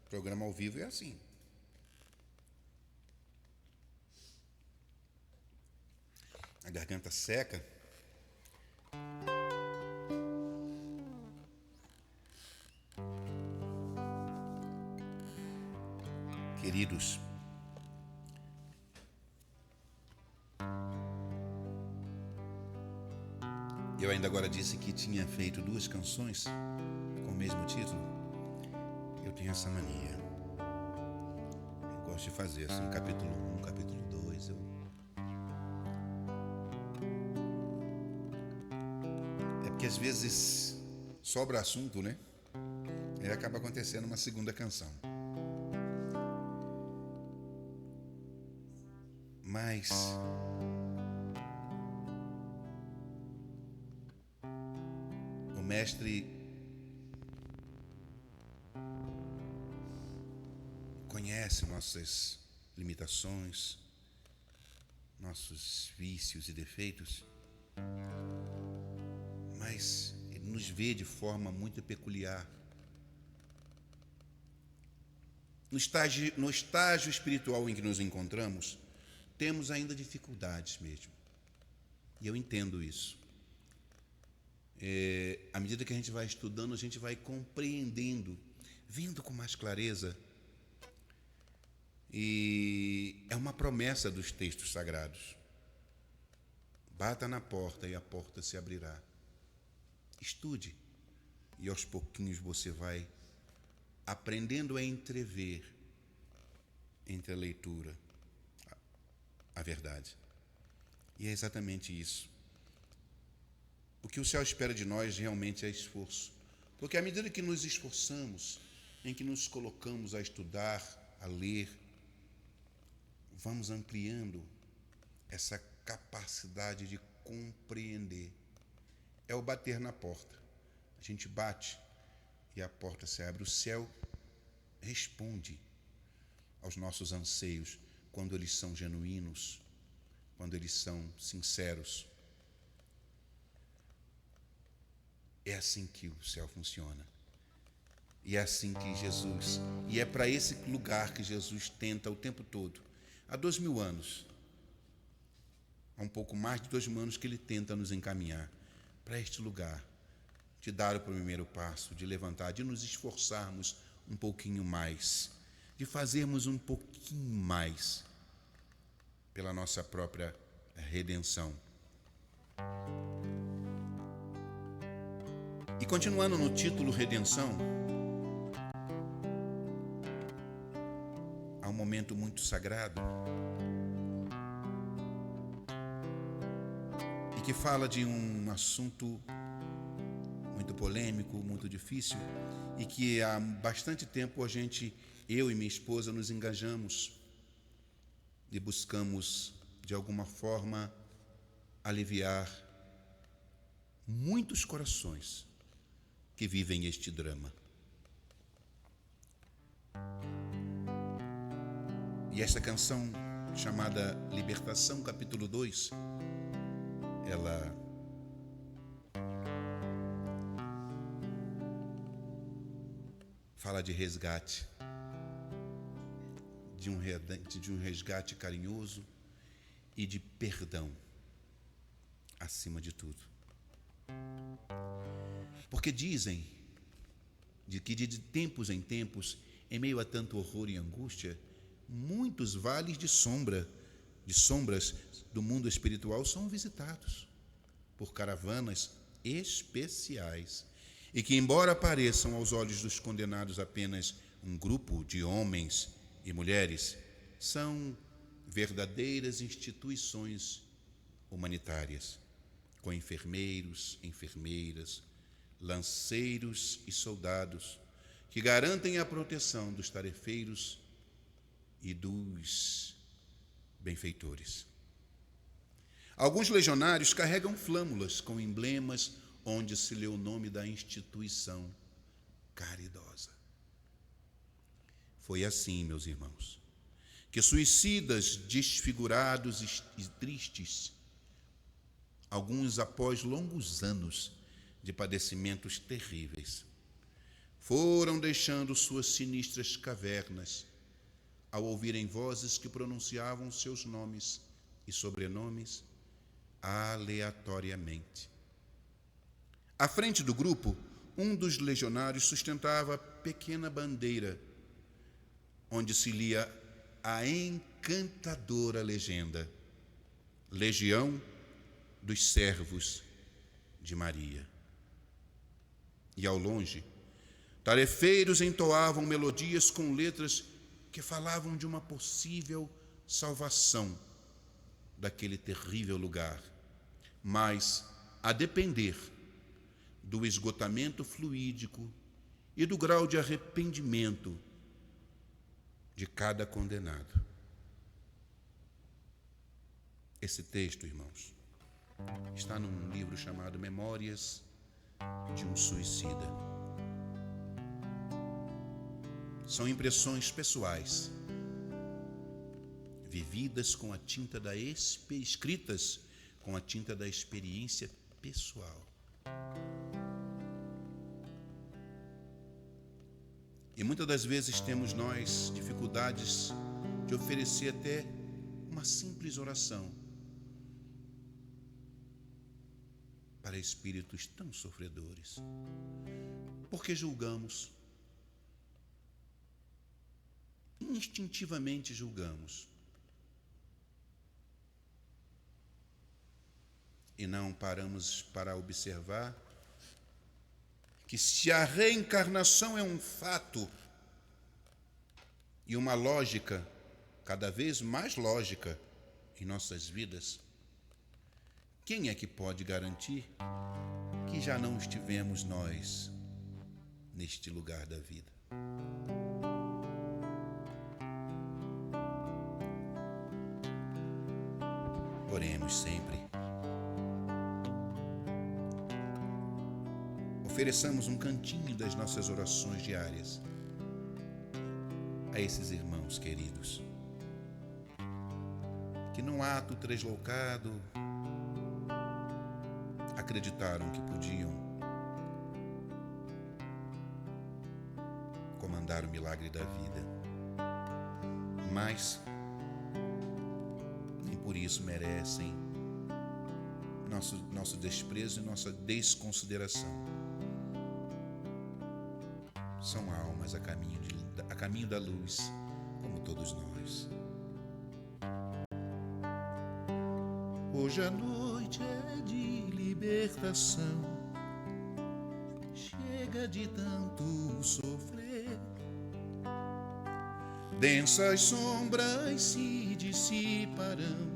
A: Programa ao vivo é assim. A garganta seca. Queridos, eu ainda agora disse que tinha feito 2 canções com o mesmo título. Eu tenho essa mania. Eu gosto de fazer assim, capítulo 1, capítulo 2. É porque às vezes sobra assunto, né? E acaba acontecendo uma segunda canção. Mas o mestre conhece nossas limitações, nossos vícios e defeitos, mas ele nos vê de forma muito peculiar. No estágio espiritual em que nos encontramos, temos ainda dificuldades mesmo. E eu entendo isso. À medida que a gente vai estudando, a gente vai compreendendo, vendo com mais clareza. E é uma promessa dos textos sagrados. Bata na porta e a porta se abrirá. Estude. E aos pouquinhos você vai aprendendo a entrever entre a leitura a verdade. E é exatamente isso. O que o céu espera de nós realmente é esforço. Porque à medida que nos esforçamos, em que nos colocamos a estudar, a ler, vamos ampliando essa capacidade de compreender. É o bater na porta. A gente bate e a porta se abre. O céu responde aos nossos anseios quando eles são genuínos, quando eles são sinceros. É assim que o céu funciona. E é assim que Jesus, e é para esse lugar que Jesus tenta o tempo todo. Há 2000 anos, há um pouco mais de 2000 anos que ele tenta nos encaminhar para este lugar, de dar o primeiro passo, de levantar, de nos esforçarmos um pouquinho mais, de fazermos um pouquinho mais pela nossa própria redenção. E continuando no título Redenção, há um momento muito sagrado e que fala de um assunto muito polêmico, muito difícil, e que há bastante tempo eu e minha esposa, nos engajamos e buscamos, de alguma forma, aliviar muitos corações que vivem este drama. E esta canção, chamada Libertação, capítulo 2, ela fala de resgate, de um resgate carinhoso e de perdão, acima de tudo. Porque dizem que de tempos em tempos, em meio a tanto horror e angústia, muitos vales de sombras do mundo espiritual são visitados por caravanas especiais, e que, embora pareçam aos olhos dos condenados apenas um grupo de homens e mulheres, são verdadeiras instituições humanitárias, com enfermeiros, enfermeiras, lanceiros e soldados, que garantem a proteção dos tarefeiros e dos benfeitores. Alguns legionários carregam flâmulas com emblemas onde se lê o nome da instituição caridosa. Foi assim, meus irmãos, que suicidas desfigurados e tristes, alguns após longos anos de padecimentos terríveis, foram deixando suas sinistras cavernas ao ouvirem vozes que pronunciavam seus nomes e sobrenomes aleatoriamente. À frente do grupo, um dos legionários sustentava pequena bandeira, onde se lia a encantadora legenda: Legião dos Servos de Maria. E ao longe, tarefeiros entoavam melodias com letras que falavam de uma possível salvação daquele terrível lugar, mas a depender do esgotamento fluídico e do grau de arrependimento de cada condenado. Esse texto, irmãos, está num livro chamado Memórias de um Suicida. São impressões pessoais, vividas com a tinta da escritas com a tinta da experiência pessoal. E muitas das vezes temos nós dificuldades de oferecer até uma simples oração para espíritos tão sofredores, porque julgamos, instintivamente julgamos, e não paramos para observar que se a reencarnação é um fato e uma lógica cada vez mais lógica em nossas vidas, quem é que pode garantir que já não estivemos nós neste lugar da vida? Oremos sempre. Ofereçamos um cantinho das nossas orações diárias a esses irmãos queridos, que num ato tresloucado acreditaram que podiam comandar o milagre da vida, mas nem por isso merecem nosso desprezo e nossa desconsideração. São almas a caminho da luz, como todos nós. Hoje a noite é de libertação, chega de tanto sofrer. Densas sombras se dissiparão,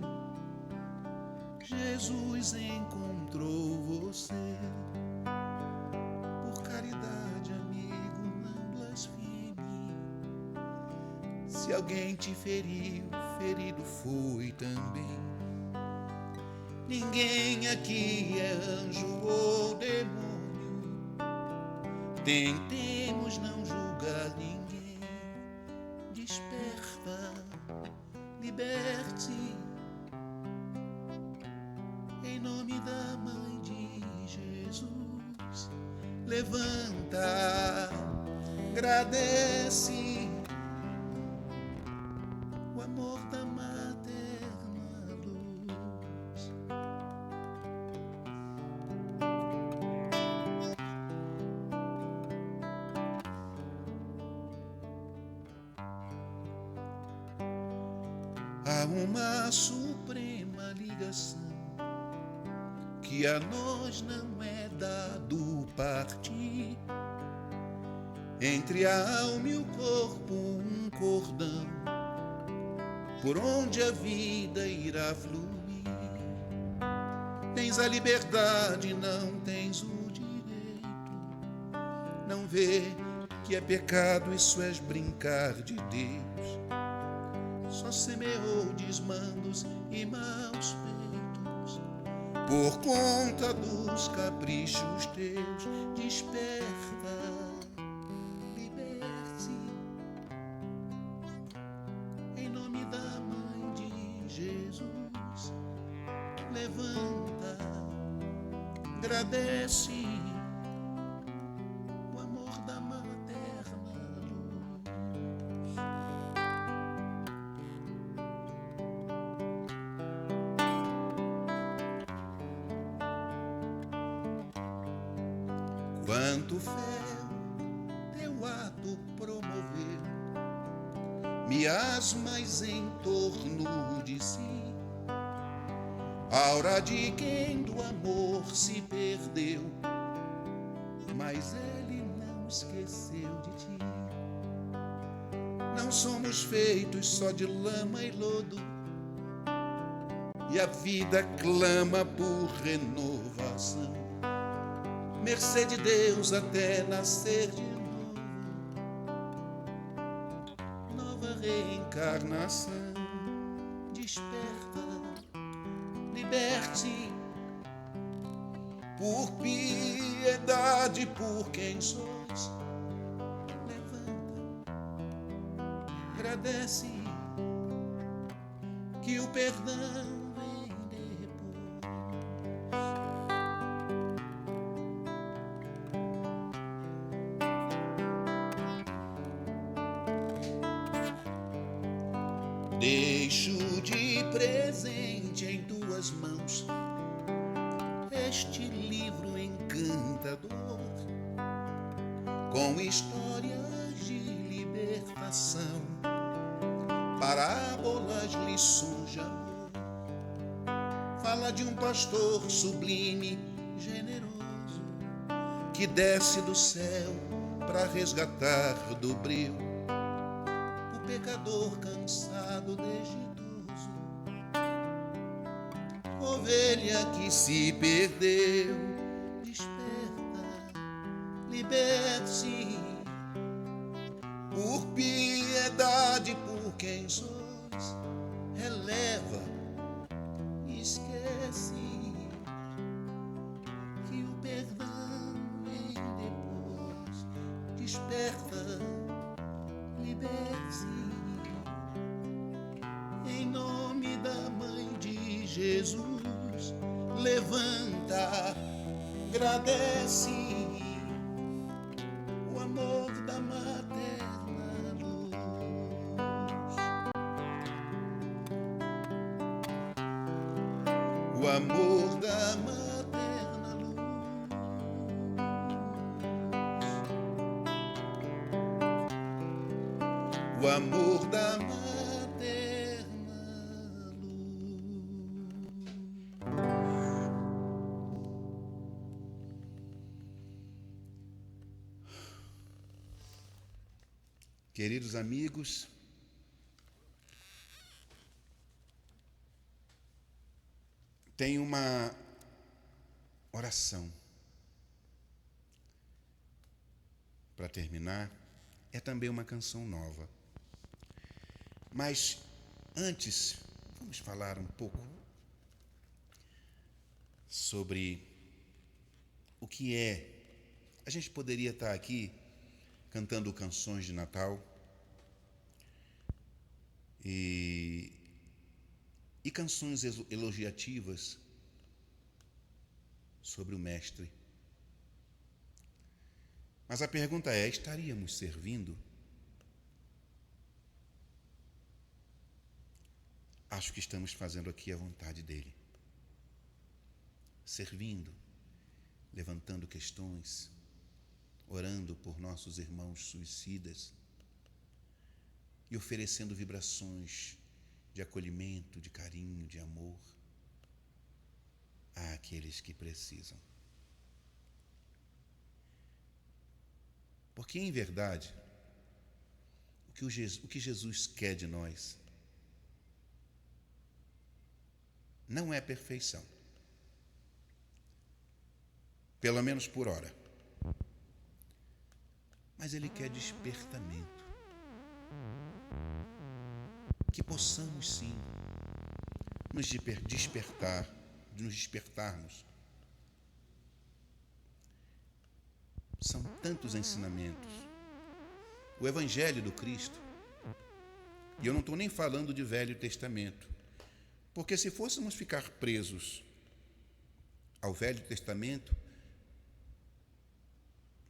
A: Jesus encontrou você. Por caridade, amigo, não blasfeme. Se alguém te feriu, ferido foi também. Ninguém aqui é anjo ou demônio. Tentemos não julgar ninguém. Desperta, liberte. Em nome da Mãe de Jesus, levanta, agradece o amor da materna luz. Há uma suprema ligação que a nós não é dado partir, entre a alma e o corpo um cordão, por onde a vida irá fluir. tens a liberdade, não tens o direito. Não vê que é pecado, isso és brincar de Deus. Só semeou desmandos e maus feitos por conta dos caprichos teus. Desperta, liberte-se em nome da Mãe de Jesus. Levanta, agradece o amor da materna luz. Quanto fel teu ato promoveu miasmas em torno de si, aura de quem do amor se perdeu, mas ele não esqueceu de ti. Não somos feitos só de lama e lodo, e a vida clama por renovação. Mercê de Deus até nascer de novo, nova reencarnação. Desperta, liberte, por piedade, por quem sois. Levanta, agradece, que o perdão vem depois. Deixo de presente em tuas mãos este livro encantador, com histórias de libertação, parábolas, lições de amor. Fala de um pastor sublime, generoso, que desce do céu para resgatar do breu o pecador cansado, desditoso, ovelha que se perdeu. Desperta, liberte-se, por piedade, por quem sois. Releva, esquece, que o perdão vem depois. Desperta, liberte-se em nome da Mãe de Jesus. Levanta, agradece o amor da materna luz. O amor da materna luz. O amor da materna luz. Queridos amigos, tem uma oração para terminar. É também uma canção nova. Mas antes, vamos falar um pouco sobre o que é. A gente poderia estar aqui cantando canções de Natal e canções elogiativas sobre o Mestre. Mas a pergunta é: estaríamos servindo? Acho que estamos fazendo aqui a vontade dele. Servindo, levantando questões, orando por nossos irmãos suicidas e oferecendo vibrações de acolhimento, de carinho, de amor àqueles que precisam. Porque, em verdade, o que Jesus quer de nós não é perfeição. pelo menos por hora. Mas Ele quer despertamento. Que possamos, sim, nos despertarmos. São tantos ensinamentos. O Evangelho do Cristo, e eu não estou nem falando de Velho Testamento, porque se fôssemos ficar presos ao Velho Testamento,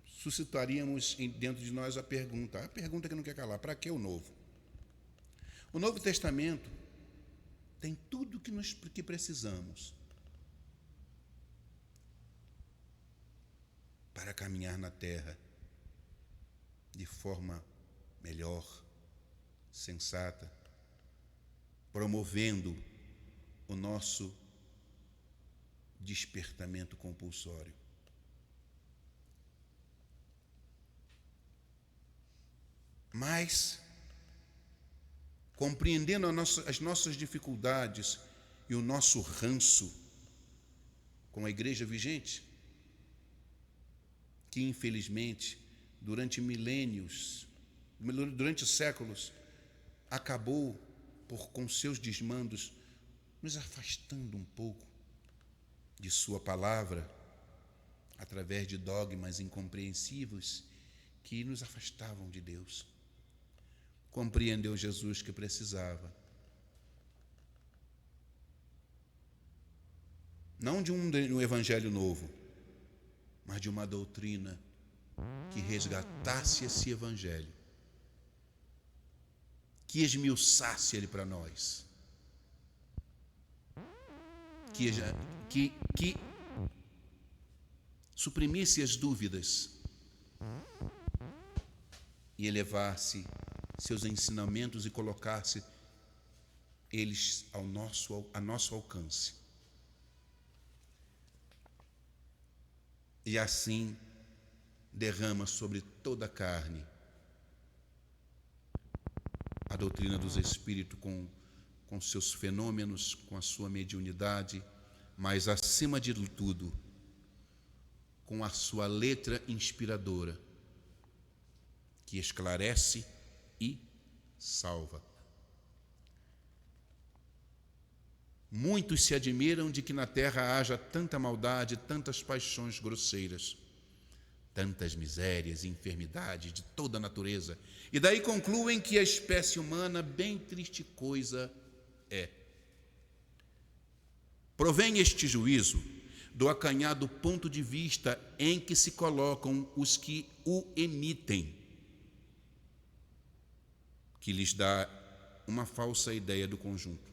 A: suscitaríamos dentro de nós a pergunta que não quer calar: para que o Novo? O Novo Testamento tem tudo que precisamos para caminhar na terra de forma melhor, sensata, promovendo o nosso despertamento compulsório. Mas, compreendendo as nossas dificuldades e o nosso ranço com a igreja vigente, que infelizmente durante milênios, durante séculos, acabou com seus desmandos nos afastando um pouco de sua palavra, através de dogmas incompreensíveis que nos afastavam de Deus. Compreendeu Jesus que precisava não de um evangelho novo, mas de uma doutrina que resgatasse esse evangelho, que esmiuçasse ele para nós, que suprimisse as dúvidas e elevasse seus ensinamentos e colocasse eles a nosso alcance. E assim derrama sobre toda a carne a doutrina dos Espíritos com seus fenômenos, com a sua mediunidade, mas acima de tudo, com a sua letra inspiradora, que esclarece e salva. Muitos se admiram de que na terra haja tanta maldade, tantas paixões grosseiras, tantas misérias e enfermidades de toda a natureza, e daí concluem que a espécie humana bem triste coisa é. Provém este juízo do acanhado ponto de vista em que se colocam os que o emitem, que lhes dá uma falsa ideia do conjunto.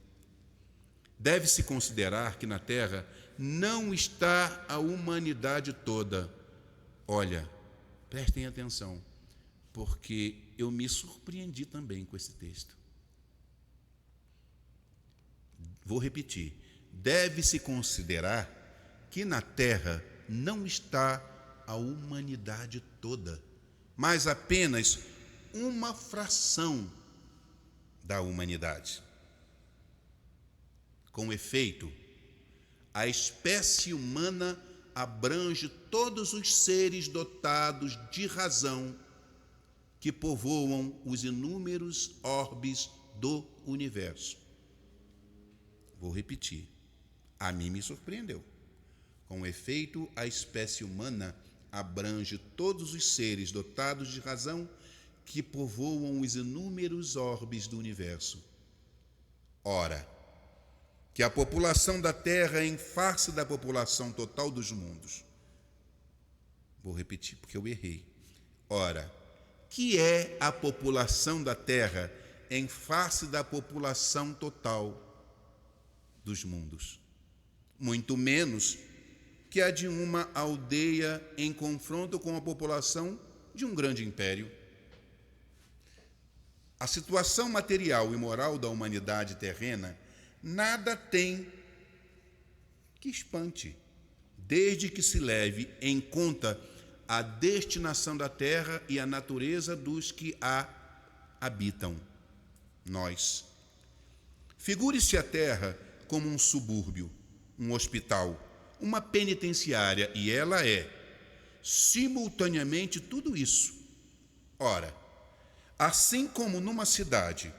A: Deve-se considerar que na Terra não está a humanidade toda. Olha, prestem atenção, porque eu me surpreendi também com esse texto. Vou repetir. Deve-se considerar que na Terra não está a humanidade toda, mas apenas uma fração da humanidade. Com efeito, a espécie humana abrange todos os seres dotados de razão que povoam os inúmeros orbes do universo. Vou repetir, a mim me surpreendeu. Com efeito, a espécie humana abrange todos os seres dotados de razão que povoam os inúmeros orbes do universo. Ora, que a população da Terra em face da população total dos mundos. Vou repetir porque eu errei. Ora, que é a população da Terra em face da população total dos mundos? Muito menos que a de uma aldeia em confronto com a população de um grande império. A situação material e moral da humanidade terrena nada tem que espante, desde que se leve em conta a destinação da terra e a natureza dos que a habitam, nós. Figure-se a terra como um subúrbio, um hospital, uma penitenciária, e ela é simultaneamente tudo isso. Ora, assim como numa cidade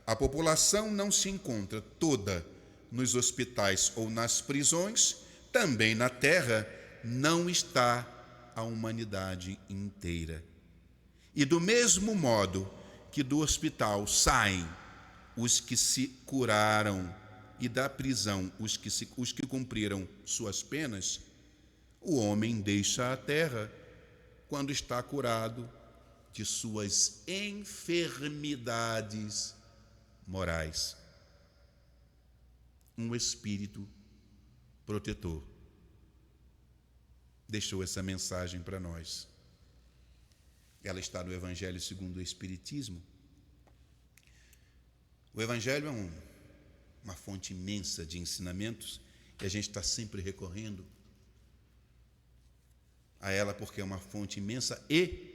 A: a população não se encontra toda nos hospitais ou nas prisões, também na terra não está a humanidade inteira. E do mesmo modo que do hospital saem os que se curaram e da prisão os que cumpriram suas penas, o homem deixa a terra quando está curado de suas enfermidades morais. Um espírito protetor deixou essa mensagem para nós. Ela está no Evangelho segundo o Espiritismo. O Evangelho é uma fonte imensa de ensinamentos e a gente está sempre recorrendo a ela porque é uma fonte imensa e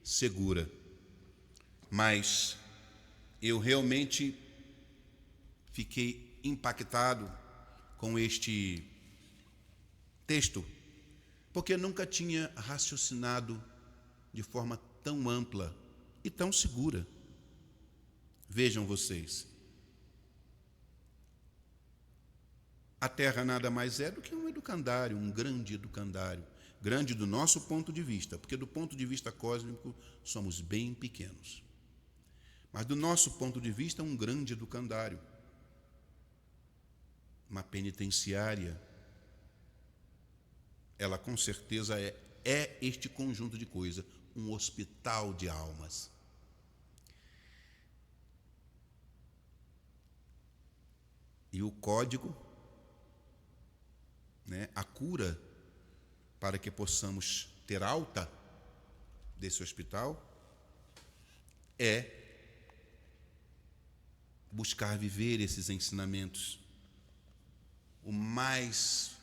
A: segura. Mas eu realmente fiquei impactado com este texto, porque nunca tinha raciocinado de forma tão ampla e tão segura. Vejam vocês, a Terra nada mais é do que um educandário, um grande educandário, grande do nosso ponto de vista, porque do ponto de vista cósmico somos bem pequenos. Mas do nosso ponto de vista, um grande educandário, uma penitenciária. Ela com certeza é este conjunto de coisas, um hospital de almas. E o código, a cura para que possamos ter alta desse hospital é buscar viver esses ensinamentos o mais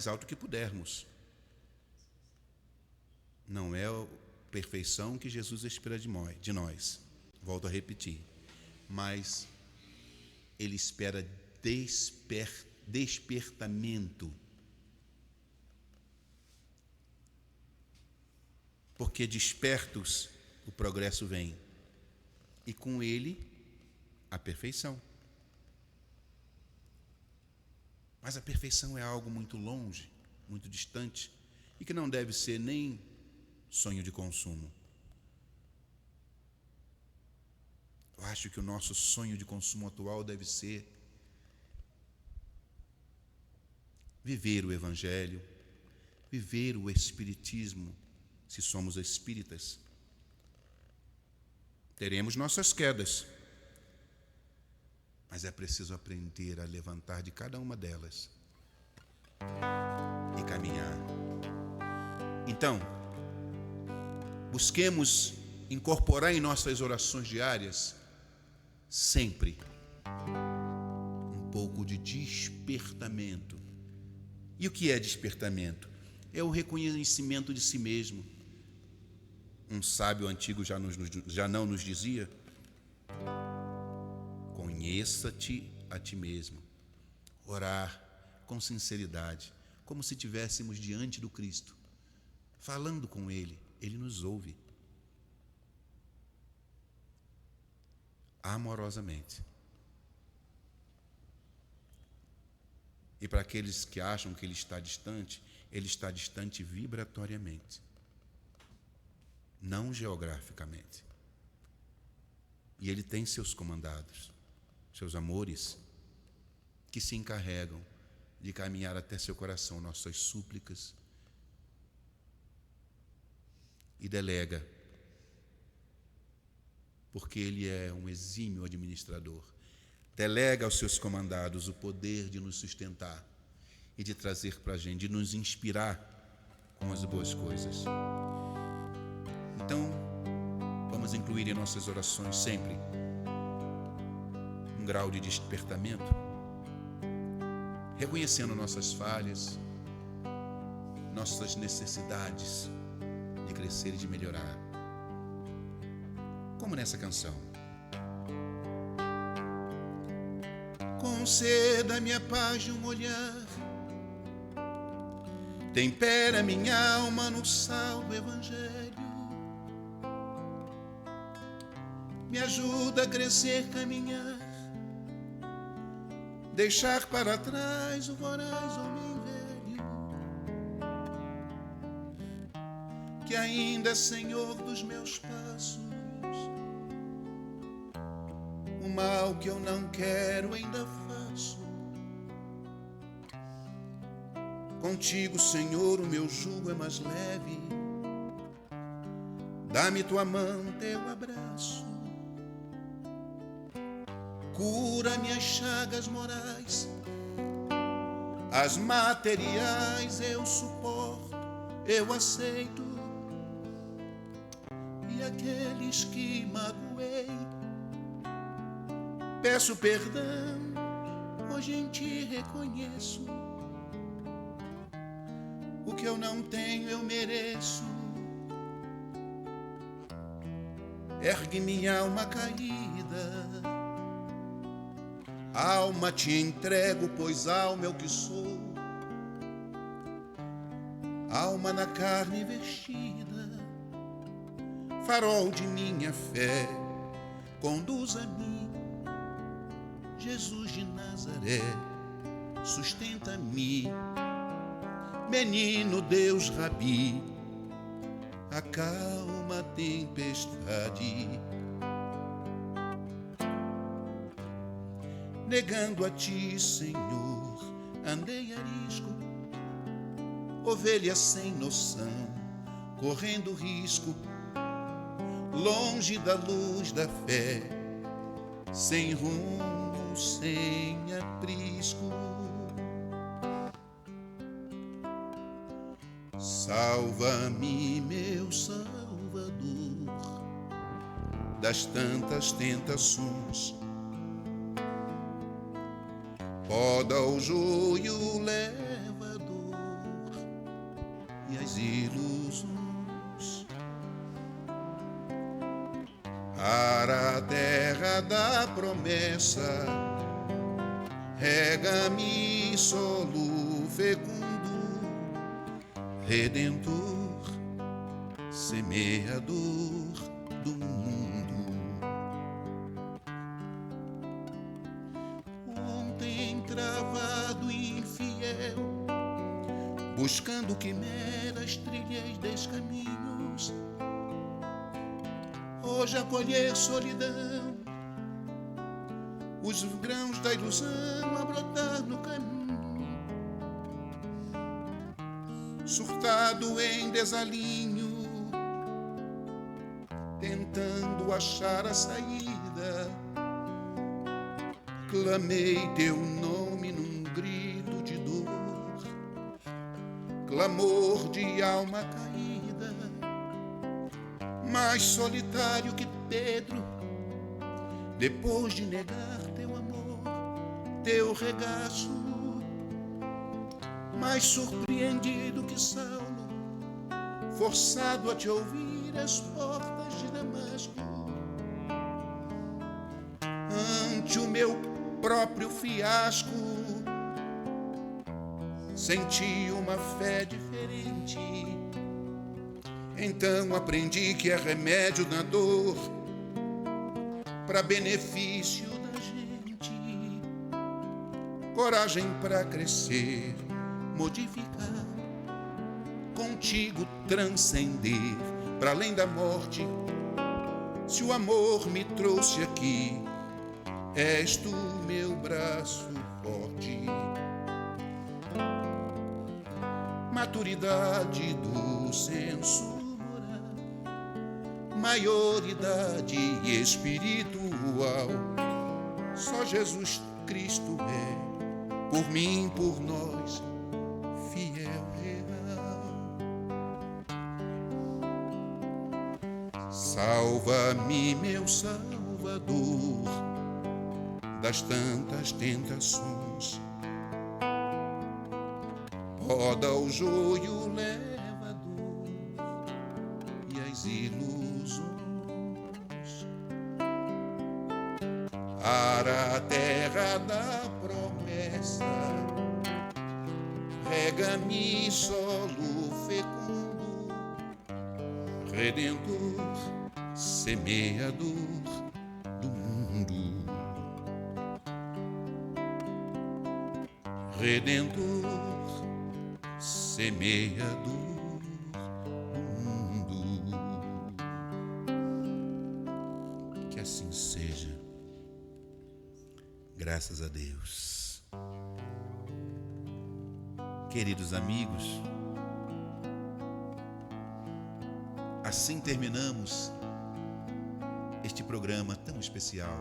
A: alto que pudermos. Não é a perfeição que Jesus espera de nós, volto a repetir, mas Ele espera despertamento, porque despertos o progresso vem, e com ele a perfeição. Mas a perfeição é algo muito longe, muito distante, e que não deve ser nem sonho de consumo. Eu acho que o nosso sonho de consumo atual deve ser viver o Evangelho, viver o Espiritismo, se somos espíritas. Teremos nossas quedas, mas é preciso aprender a levantar de cada uma delas e caminhar. Então, busquemos incorporar em nossas orações diárias sempre um pouco de despertamento. E o que é despertamento? É o reconhecimento de si mesmo. Um sábio antigo já não nos dizia: conheça-te a ti mesmo. Orar com sinceridade, como se estivéssemos diante do Cristo, falando com Ele. Ele nos ouve amorosamente. E para aqueles que acham que Ele está distante vibratoriamente, não geograficamente. E Ele tem seus comandados, seus amores, que se encarregam de caminhar até seu coração nossas súplicas e delega, porque Ele é um exímio administrador, delega aos seus comandados o poder de nos sustentar e de trazer para a gente, de nos inspirar com as boas coisas. Então, vamos incluir em nossas orações sempre um grau de despertamento, reconhecendo nossas falhas, nossas necessidades de crescer e de melhorar. Como nessa canção. Conceda-me a paz de um olhar, tempera minha alma no sal do Evangelho, me ajuda a crescer, caminhar, deixar para trás o voraz homem velho, que ainda é senhor dos meus passos. O mal que eu não quero ainda faço. Contigo, Senhor, o meu jugo é mais leve. Dá-me tua mão, teu abraço. Cura minhas chagas morais, as materiais eu suporto, eu aceito. E aqueles que magoei, peço perdão, hoje em ti reconheço. O que eu não tenho eu mereço. Ergue minha alma caída, alma te entrego, pois alma é o que sou. Alma na carne vestida, farol de minha fé, conduza-me, Jesus de Nazaré, sustenta-me, menino Deus Rabi, acalma a tempestade. Negando a ti, Senhor, andei arisco, ovelha sem noção, correndo risco, longe da luz da fé, sem rumo, sem aprisco. Salva-me, meu Salvador, das tantas tentações. Poda o joio, leva a dor e as ilusões. Ara a terra da promessa, rega-me solo fecundo, Redentor, semeador do mundo. Ontem travado e infiel, buscando quimeras, trilhei descaminhos. Hoje a colher solidão, os grãos da ilusão a brotar no caminho. Surtado em desalinho, tentando achar a saída, clamei teu nome num grito de dor, clamor de alma caída, mais solitário que Pedro, depois de negar teu amor, teu regaço, mais surpreendido que Saulo, forçado a te ouvir às portas de Damasco. Ante o meu próprio fiasco, senti uma fé diferente. Então aprendi que é remédio na dor, para benefício da gente, coragem para crescer, modificar, contigo transcender, para além da morte. Se o amor me trouxe aqui, és tu meu braço forte. Maturidade do senso moral, maioridade espiritual, só Jesus Cristo é, por mim, por nós, fiel real. Salva-me, meu Salvador, das tantas tentações. Poda o joio, leva a dor e as ilusões. Ara a terra da promessa, rega-me solo fecundo, Redentor, semeador do mundo. Redentor, semeador do mundo. Que assim seja. Graças a Deus. Queridos amigos, assim terminamos este programa tão especial.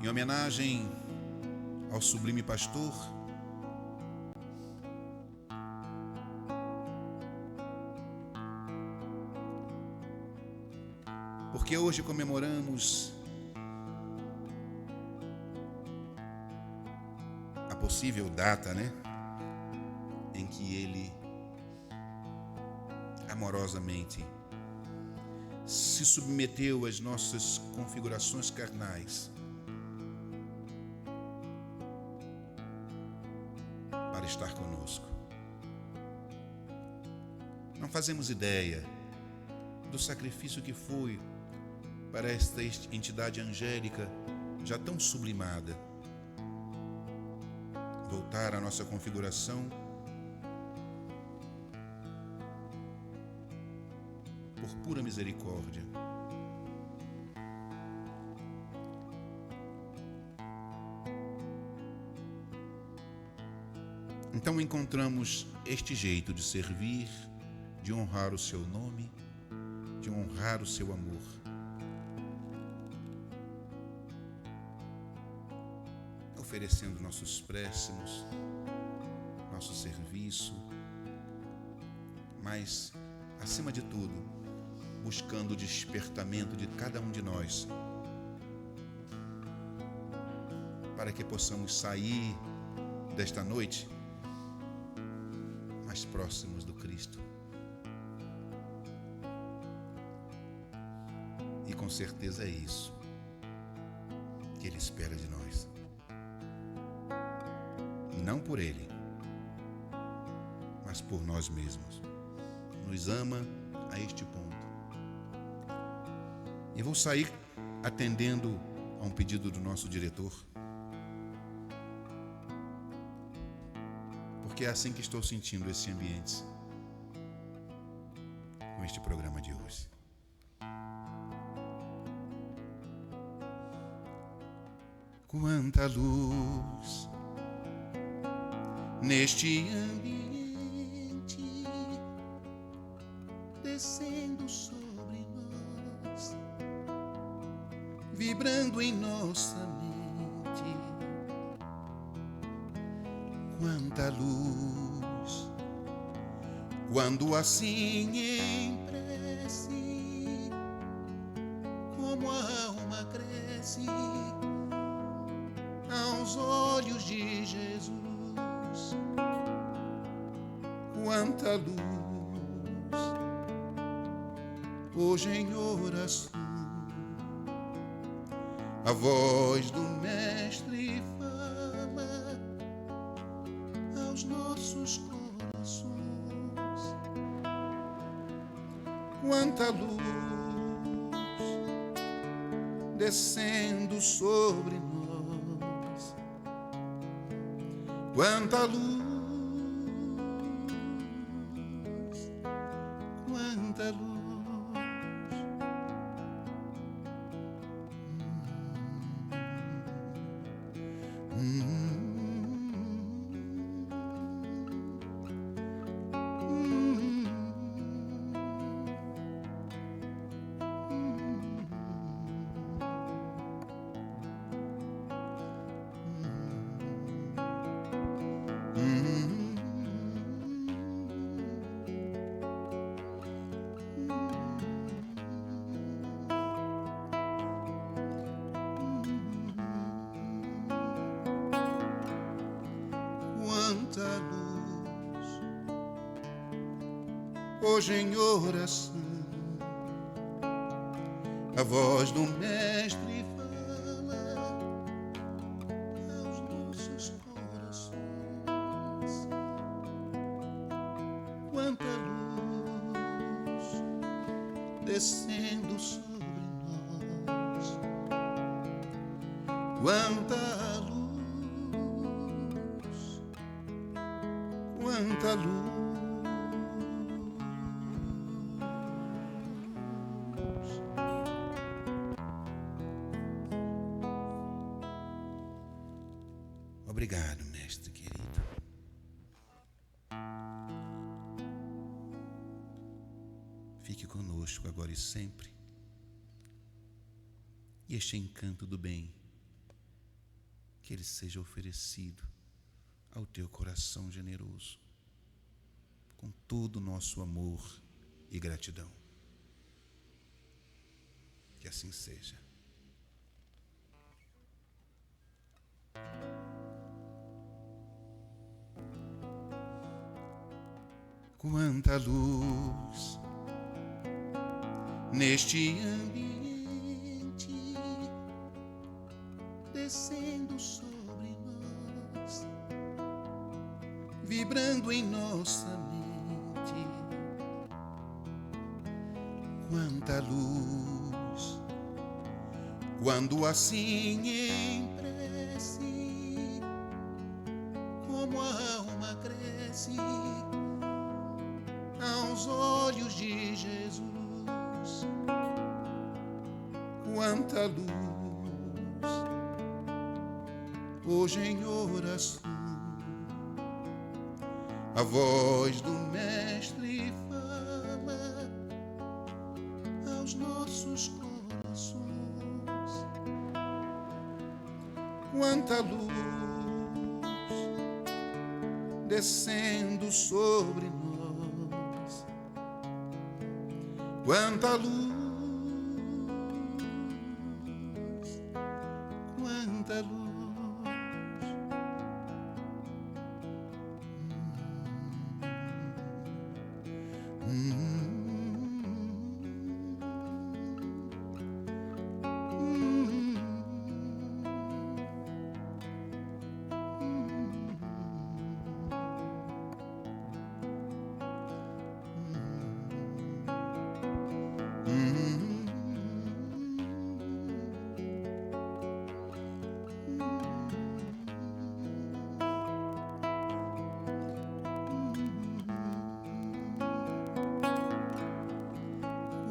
A: Em homenagem ao sublime pastor, porque hoje comemoramos a possível data, em que ele amorosamente se submeteu às nossas configurações carnais para estar conosco. Não fazemos ideia do sacrifício que foi para esta entidade angélica já tão sublimada voltar à nossa configuração por pura misericórdia. Então encontramos este jeito de servir, de honrar o seu nome, de honrar o seu amor. Oferecendo nossos préstimos, nosso serviço, mas, acima de tudo, buscando o despertamento de cada um de nós, para que possamos sair desta noite mais próximos do Cristo. E com certeza é isso que Ele espera de nós. Não por Ele, mas por nós mesmos. Nos ama a este ponto. E vou sair atendendo a um pedido do nosso diretor, porque é assim que estou sentindo esse ambiente com este programa de hoje. Quanta luz neste ambiente, descendo sobre nós, vibrando em nossa mente. Quanta luz, quando assim em prece, como a alma cresce aos olhos de Jesus. Quanta luz, hoje em oração, a voz do Mestre fala aos nossos corações. Quanta luz descendo sobre nós, quanta luz, quanta luz. Quanta luz, hoje em oração, a voz do Mestre fala quanta luz descendo sobre nós, quanta luz, quanta luz. Obrigado, mestre querido. Fique conosco agora e sempre. E este encanto do bem, que ele seja oferecido ao teu coração generoso, com todo o nosso amor e gratidão. Que assim seja. Quanta luz neste ambiente descendo sobre nós, vibrando em nossa mente. Quanta luz quando assim em prece, como a alma cresce aos olhos de Jesus. Quanta luz hoje em oração, a voz do Mestre fala aos nossos corações. Quanta luz descendo sobre nós, quanta luz, quanta luz.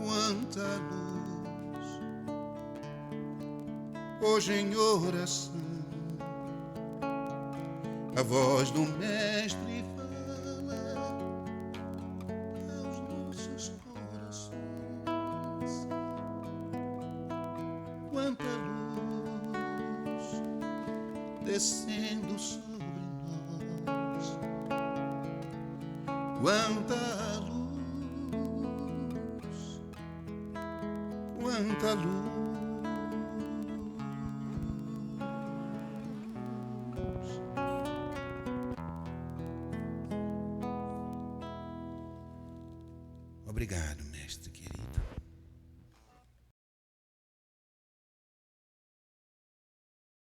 A: Quanta luz hoje em oração, a voz do Mestre fala aos nossos corações. Quanta luz descendo sobre nós, quanta luz, quanta luz. Obrigado, mestre querido.